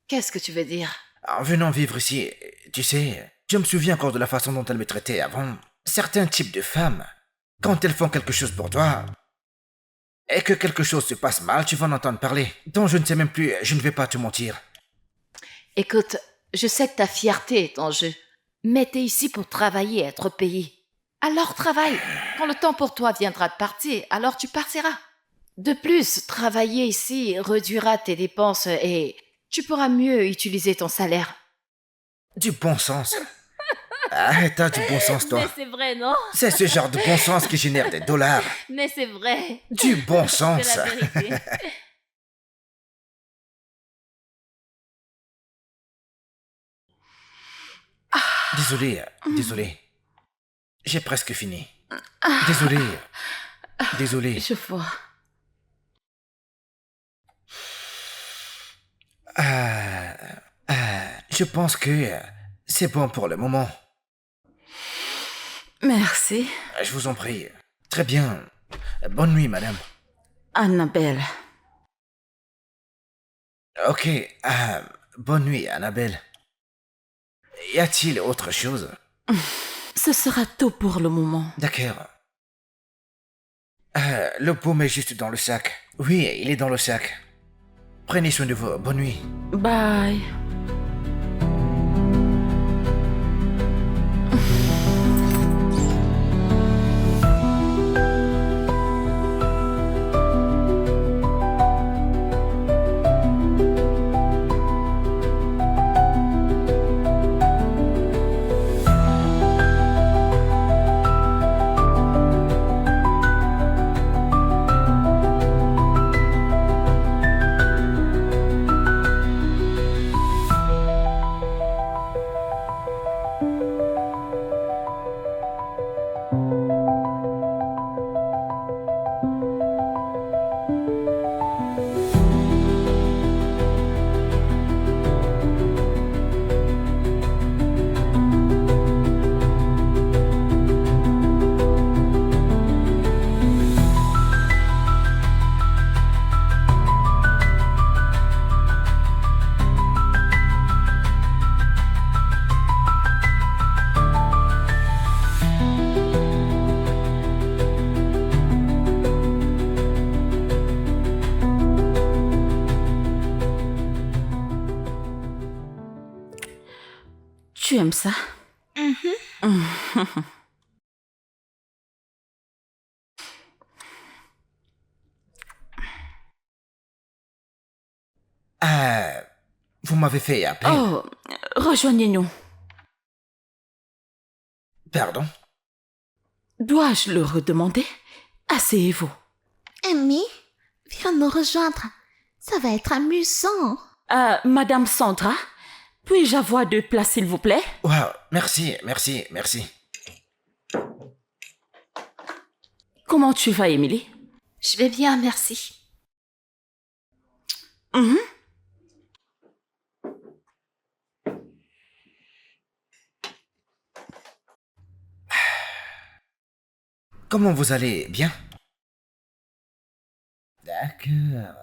Qu'est-ce que tu veux dire? En venant vivre ici, tu sais, je me souviens encore de la façon dont elle me traitait avant. Certains types de femmes, quand elles font quelque chose pour toi, et que quelque chose se passe mal, tu vas en entendre parler. Donc je ne sais même plus, je ne vais pas te mentir. Écoute, je sais que ta fierté est en jeu, mais t'es ici pour travailler et être payé. Alors travaille. Quand le temps pour toi viendra de partir, alors tu partiras. De plus, travailler ici réduira tes dépenses et tu pourras mieux utiliser ton salaire. Du bon sens. T'as du bon sens, toi. Mais c'est vrai, non? C'est ce genre de bon sens qui génère des dollars. Mais c'est vrai. Du bon sens. C'est la vérité. Désolé. J'ai presque fini. Désolé. Je vois. Je pense que c'est bon pour le moment. Merci. Je vous en prie. Très bien. Bonne nuit, madame. Annabelle. Ok. Bonne nuit, Annabelle. Y a-t-il autre chose? Ce sera tout pour le moment. D'accord. Le baume est juste dans le sac. Oui, il est dans le sac. Prenez soin de vous. Bonne nuit. Bye. Tu aimes ça? Vous m'avez fait appeler. Oh, rejoignez-nous. Pardon? Dois-je le redemander? Asseyez-vous. Amy, viens nous rejoindre. Ça va être amusant. Madame Sandra, puis-je avoir 2 places, s'il vous plaît? Wow, merci. Comment tu vas, Émilie? Je vais bien, merci. Comment vous allez? Bien? D'accord.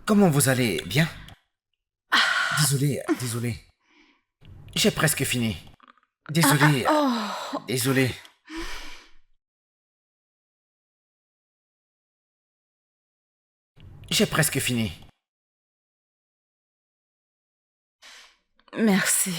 Comment vous allez? Bien? Désolé. J'ai presque fini. Désolé. J'ai presque fini. Merci.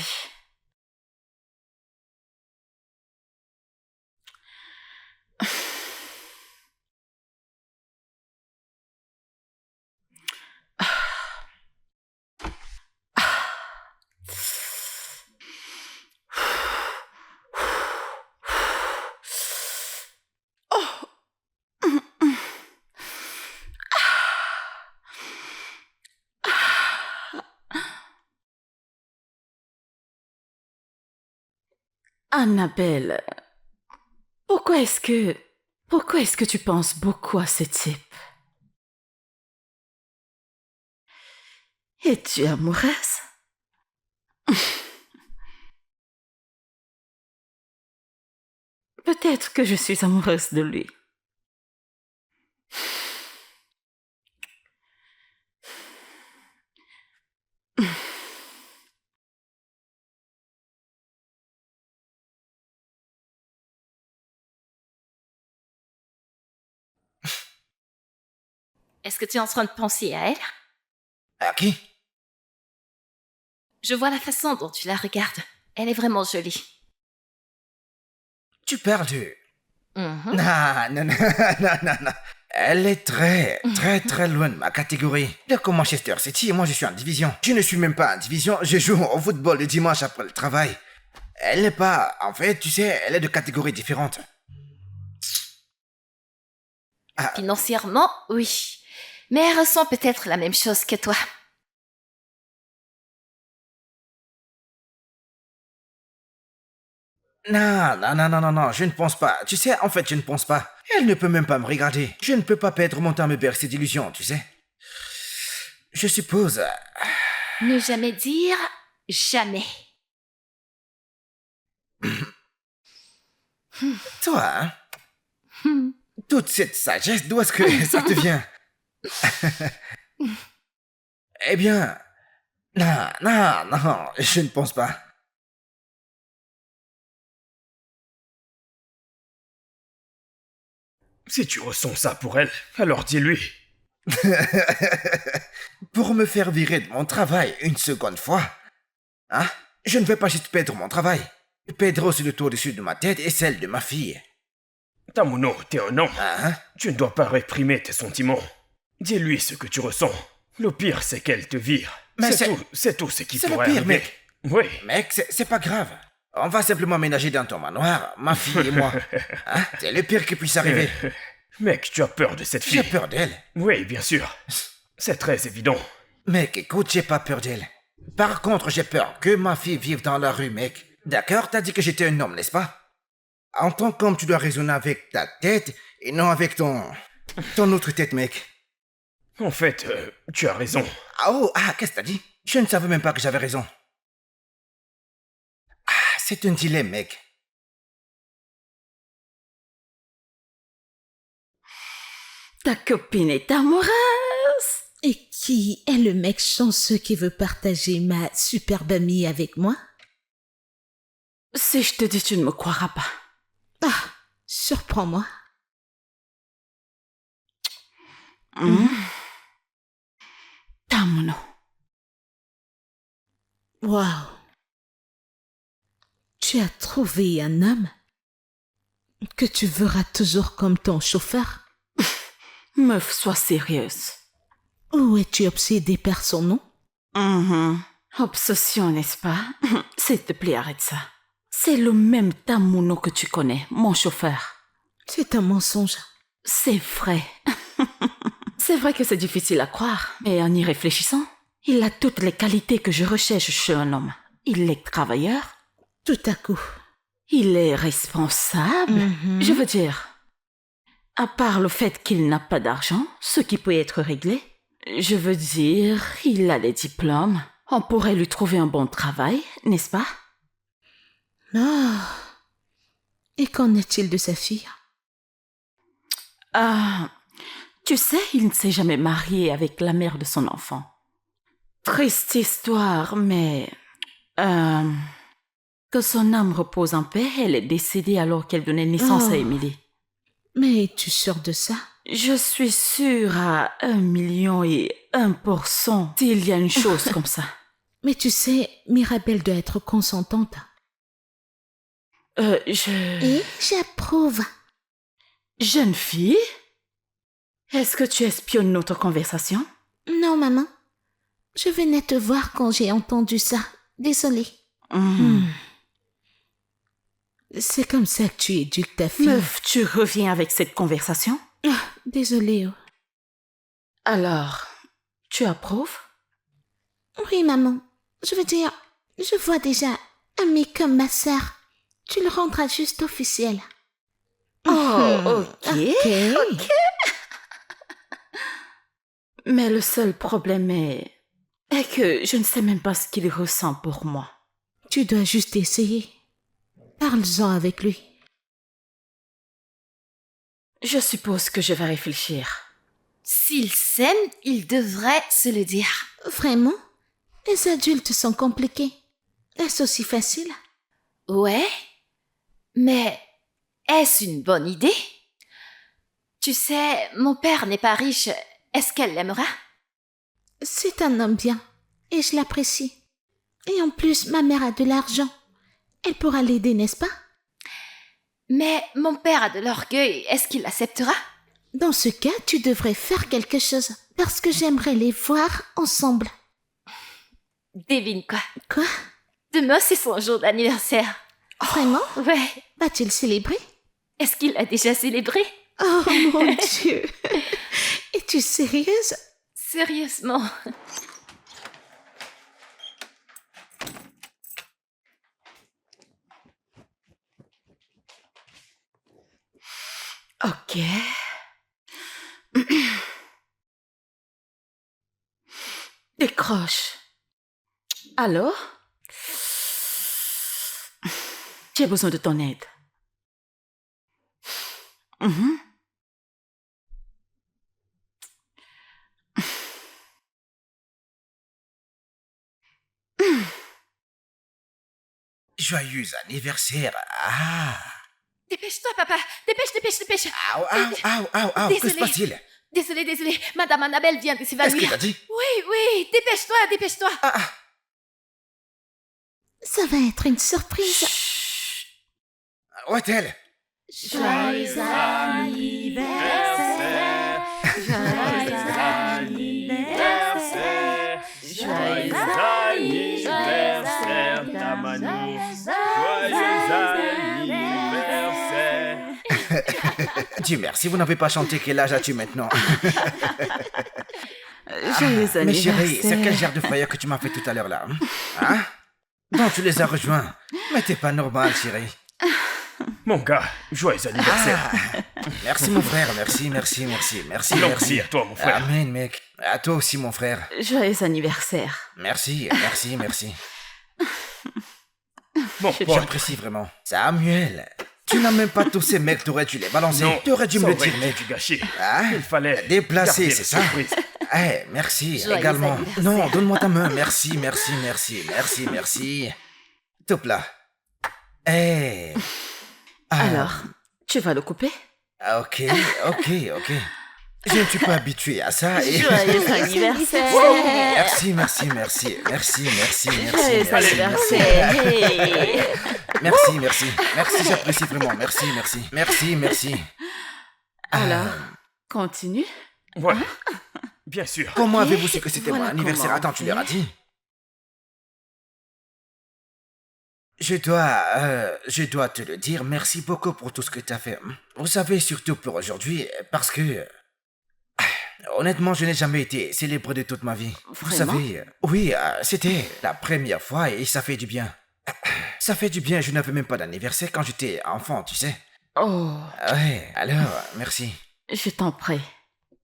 Annabelle, pourquoi est-ce que tu penses beaucoup à ce type? Es-tu amoureuse? Peut-être que je suis amoureuse de lui. Est-ce que tu es en train de penser à elle? À qui? Je vois la façon dont tu la regardes. Elle est vraiment jolie. Tu parles du... Mhm. Non, non, non, non, non, non. Elle est très, très, très loin de ma catégorie. Bien comme Manchester City, moi je suis en division. Je ne suis même pas en division, je joue au football le dimanche après le travail. Elle n'est pas... En fait, tu sais, elle est de catégorie différente. Financièrement, oui. Mais elle ressent peut-être la même chose que toi. Non, non, non, non, non, non, je ne pense pas. Tu sais, en fait, je ne pense pas. Elle ne peut même pas me regarder. Je ne peux pas perdre mon temps à me bercer d'illusions, tu sais. Je suppose... Ne jamais dire jamais. Toi, hein? Toute cette sagesse, d'où est-ce que ça te vient? Eh bien... Non, non, non, je ne pense pas. Si tu ressens ça pour elle, alors dis-lui. Pour me faire virer de mon travail une seconde fois, hein? Je ne vais pas juste perdre mon travail. Perdre aussi le tour au-dessus de ma tête et celle de ma fille. Tamuno, t'es un homme. Hein? Tu ne dois pas réprimer tes sentiments. Dis-lui ce que tu ressens. Le pire, c'est qu'elle te vire. Mais c'est tout ce qui c'est le pourrait pire, arriver. mec. Oui. Mec, c'est pas grave. On va simplement ménager dans ton manoir, ma fille et moi. Hein? C'est le pire qui puisse arriver. Mec, tu as peur de cette fille. J'ai peur d'elle. Oui, bien sûr. C'est très évident. Mec, écoute, j'ai pas peur d'elle. Par contre, j'ai peur que ma fille vive dans la rue, mec. D'accord, t'as dit que j'étais un homme, n'est-ce pas? En tant qu'homme, tu dois raisonner avec ta tête et non avec ton autre tête, mec. En fait, tu as raison. Qu'est-ce que t'as dit? Je ne savais même pas que j'avais raison. C'est un dilemme, mec. Ta copine est amoureuse. Et qui est le mec chanceux qui veut partager ma superbe amie avec moi? Si je te dis, tu ne me croiras pas. Surprends-moi. Tamuno. Waouh. Tu as trouvé un homme que tu verras toujours comme ton chauffeur? Meuf, sois sérieuse. Ou es-tu obsédée par son nom? Obsession, n'est-ce pas? S'il te plaît, arrête ça. C'est le même Tamuno que tu connais, mon chauffeur. C'est un mensonge. C'est vrai. C'est vrai que c'est difficile à croire, mais en y réfléchissant, il a toutes les qualités que je recherche chez un homme. Il est travailleur. Tout à coup. Il est responsable. Je veux dire, à part le fait qu'il n'a pas d'argent, ce qui peut être réglé, je veux dire, il a des diplômes. On pourrait lui trouver un bon travail, n'est-ce pas? Et qu'en est-il de sa fille? Tu sais, il ne s'est jamais marié avec la mère de son enfant. Triste histoire, mais... que son âme repose en paix, elle est décédée alors qu'elle donnait naissance à Emily. Mais es-tu sûre de ça? Je suis sûre à 1,1% s'il y a une chose comme ça. Mais tu sais, Mirabelle doit être consentante. Et j'approuve. Jeune fille? Est-ce que tu espionnes notre conversation? Non, maman. Je venais te voir quand j'ai entendu ça. Désolée. C'est comme ça que tu éduques ta fille. Meuf, tu reviens avec cette conversation? Désolée. Alors, tu approuves? Oui, maman. Je veux dire, je vois déjà Amie comme ma sœur. Tu le rendras juste officiel. Oh, ok. Ok. Mais le seul problème est que je ne sais même pas ce qu'il ressent pour moi. Tu dois juste essayer. Parle-en avec lui. Je suppose que je vais réfléchir. S'ils s'aiment, ils devraient se le dire. Vraiment? Les adultes sont compliqués. Est-ce aussi facile? Ouais, mais est-ce une bonne idée? Tu sais, mon père n'est pas riche. Est-ce qu'elle l'aimera? C'est un homme bien, et je l'apprécie. Et en plus, ma mère a de l'argent. Elle pourra l'aider, n'est-ce pas? Mais mon père a de l'orgueil. Est-ce qu'il l'acceptera? Dans ce cas, tu devrais faire quelque chose, parce que j'aimerais les voir ensemble. Devine quoi? Quoi? Demain, c'est son jour d'anniversaire. Vraiment? Ouais. Va-t-il célébrer? Est-ce qu'il l'a déjà célébré? Oh mon Dieu! Es-tu sérieuse? Sérieusement. Ok. Décroche. Alors? J'ai besoin de ton aide. Mhm. Joyeux anniversaire. Ah. Dépêche-toi, papa. Dépêche, dépêche, dépêche. Que se Désolé. passe-t-il? Désolé. Madame Annabelle vient de Qu'est-ce s'évanouir. qu'il a dit? Oui. Dépêche-toi. Ça va être une surprise. Où est-elle? Joyeux anniversaire. Joyeux anniversaire. Joyeux anniversaire, Tamani. Joyeux anniversaire. Dieu merci, vous n'avez pas chanté. Quel âge as-tu maintenant? Joyeux Mais chérie, anniversaire. c'est quel genre de frayeur que tu m'as fait tout à l'heure là? Hein? Donc tu les as rejoints. Mais t'es pas normal, chérie. Mon gars, joyeux anniversaire. Merci mon frère, merci. Merci à toi, mon frère. Amen, mec. À toi aussi, mon frère. Joyeux anniversaire. Merci. Mon pote, J'apprécie vraiment. Samuel, tu n'as même pas tous ces mecs, t'aurais dû les balancer. non, Tu aurais dû ça me le aurait dire, été mec. du gâchis. Hein? Il fallait Déplacer, garder c'est la ça? surprise. Merci, Joyeux également. anniversaire. Non, donne-moi ta main. Merci. Top là. Alors, tu vas le couper? Ok. Je ne suis pas habitué à ça. Joyeux anniversaire. Merci. Joyeux anniversaire. Hey. Merci, j'apprécie vraiment. Merci. Alors, continue. Ouais, bien sûr. Comment avez-vous su que c'était Voilà mon anniversaire? comment. Attends, tu leur as dit? Je dois te le dire, merci beaucoup pour tout ce que tu as fait. Vous savez, surtout pour aujourd'hui, parce que... Honnêtement, je n'ai jamais été célébré de toute ma vie. Vous Vraiment? savez, oui, c'était la première fois et ça fait du bien. Ça fait du bien, je n'avais même pas d'anniversaire quand j'étais enfant, tu sais. Oh, Ouais, alors, merci. je t'en prie.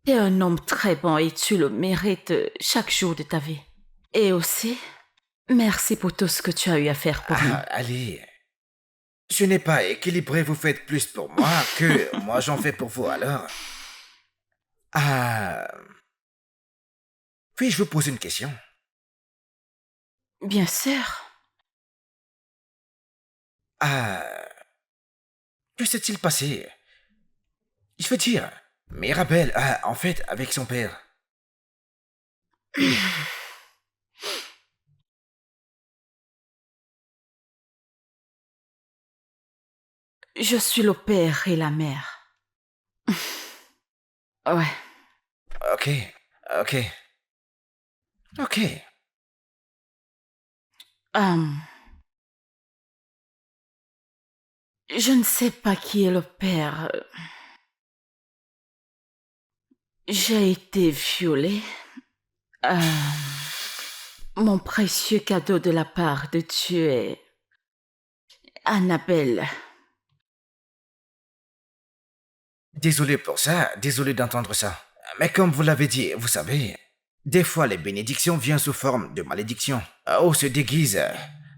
T'es un homme très bon et tu le mérites chaque jour de ta vie. Et aussi, merci pour tout ce que tu as eu à faire pour nous. Allez. Je n'ai pas équilibré, vous faites plus pour moi que moi j'en fais pour vous, alors. Puis-je vous poser une question? Bien sûr. Que s'est-il passé? Je veux dire, Mirabelle, en fait, avec son père. Je suis le père et la mère. Ouais. Ok. Je ne sais pas qui est le père. J'ai été violée. Mon précieux cadeau de la part de Dieu Annabelle, Désolé pour ça, désolé d'entendre ça. Mais comme vous l'avez dit, vous savez, des fois les bénédictions viennent sous forme de malédiction. Ou se déguisent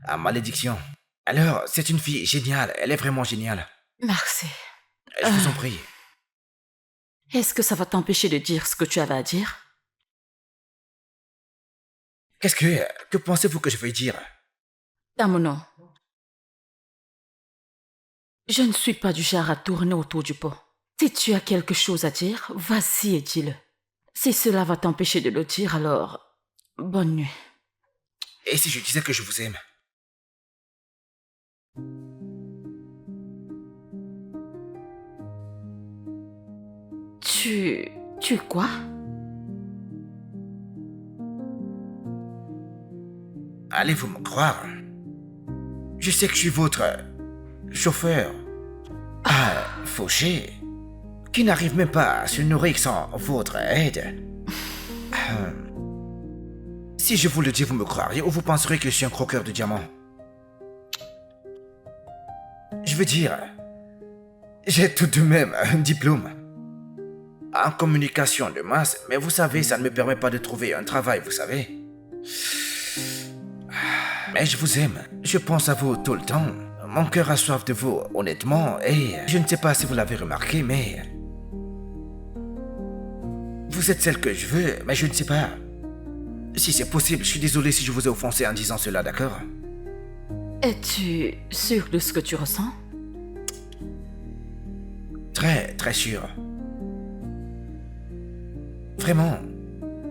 en malédiction. Alors, c'est une fille géniale, elle est vraiment géniale. merci. Je vous en prie. Est-ce que ça va t'empêcher de dire ce que tu avais à dire? Que pensez-vous que je vais dire? Damono, je ne suis pas du genre à tourner autour du pot. Si tu as quelque chose à dire, vas-y et dis-le. Si cela va t'empêcher de le dire, alors bonne nuit. Et si je disais que je vous aime? Tu quoi? Allez-vous me croire? Je sais que je suis votre chauffeur, fauché, qui n'arrive même pas à se nourrir sans votre aide. Si je vous le dis, vous me croiriez ou vous penserez que je suis un croqueur de diamants? Je veux dire, j'ai tout de même un diplôme en communication de masse, mais vous savez, ça ne me permet pas de trouver un travail, vous savez. Mais je vous aime, je pense à vous tout le temps. Mon cœur a soif de vous, honnêtement, et je ne sais pas si vous l'avez remarqué, mais... Vous êtes celle que je veux, mais je ne sais pas. Si c'est possible, je suis désolé si je vous ai offensé en disant cela, d'accord? Es-tu sûr de ce que tu ressens? Très, très sûr. Vraiment,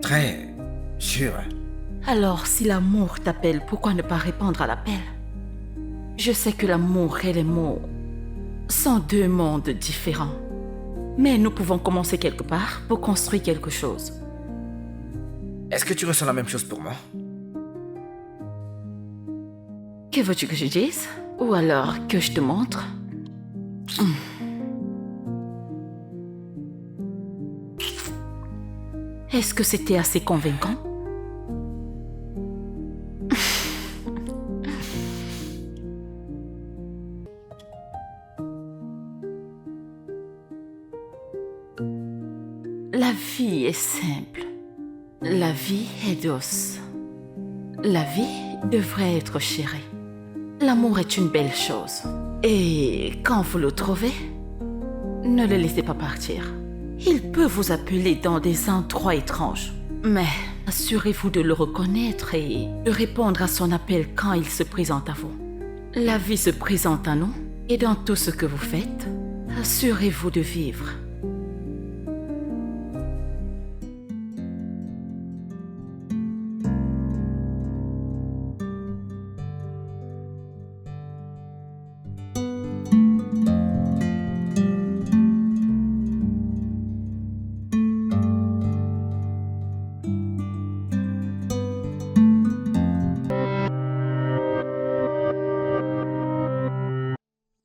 très sûr. Alors, si l'amour t'appelle, pourquoi ne pas répondre à l'appel? Je sais que l'amour et les mots sont deux mondes différents. Mais nous pouvons commencer quelque part pour construire quelque chose. Est-ce que tu ressens la même chose pour moi? Que veux-tu que je dise? Ou alors que je te montre? Est-ce que c'était assez convaincant? La vie est simple. La vie est douce. La vie devrait être chérie. L'amour est une belle chose. Et quand vous le trouvez, ne le laissez pas partir. Il peut vous appeler dans des endroits étranges. Mais assurez-vous de le reconnaître et de répondre à son appel quand il se présente à vous. La vie se présente à nous et dans tout ce que vous faites, assurez-vous de vivre.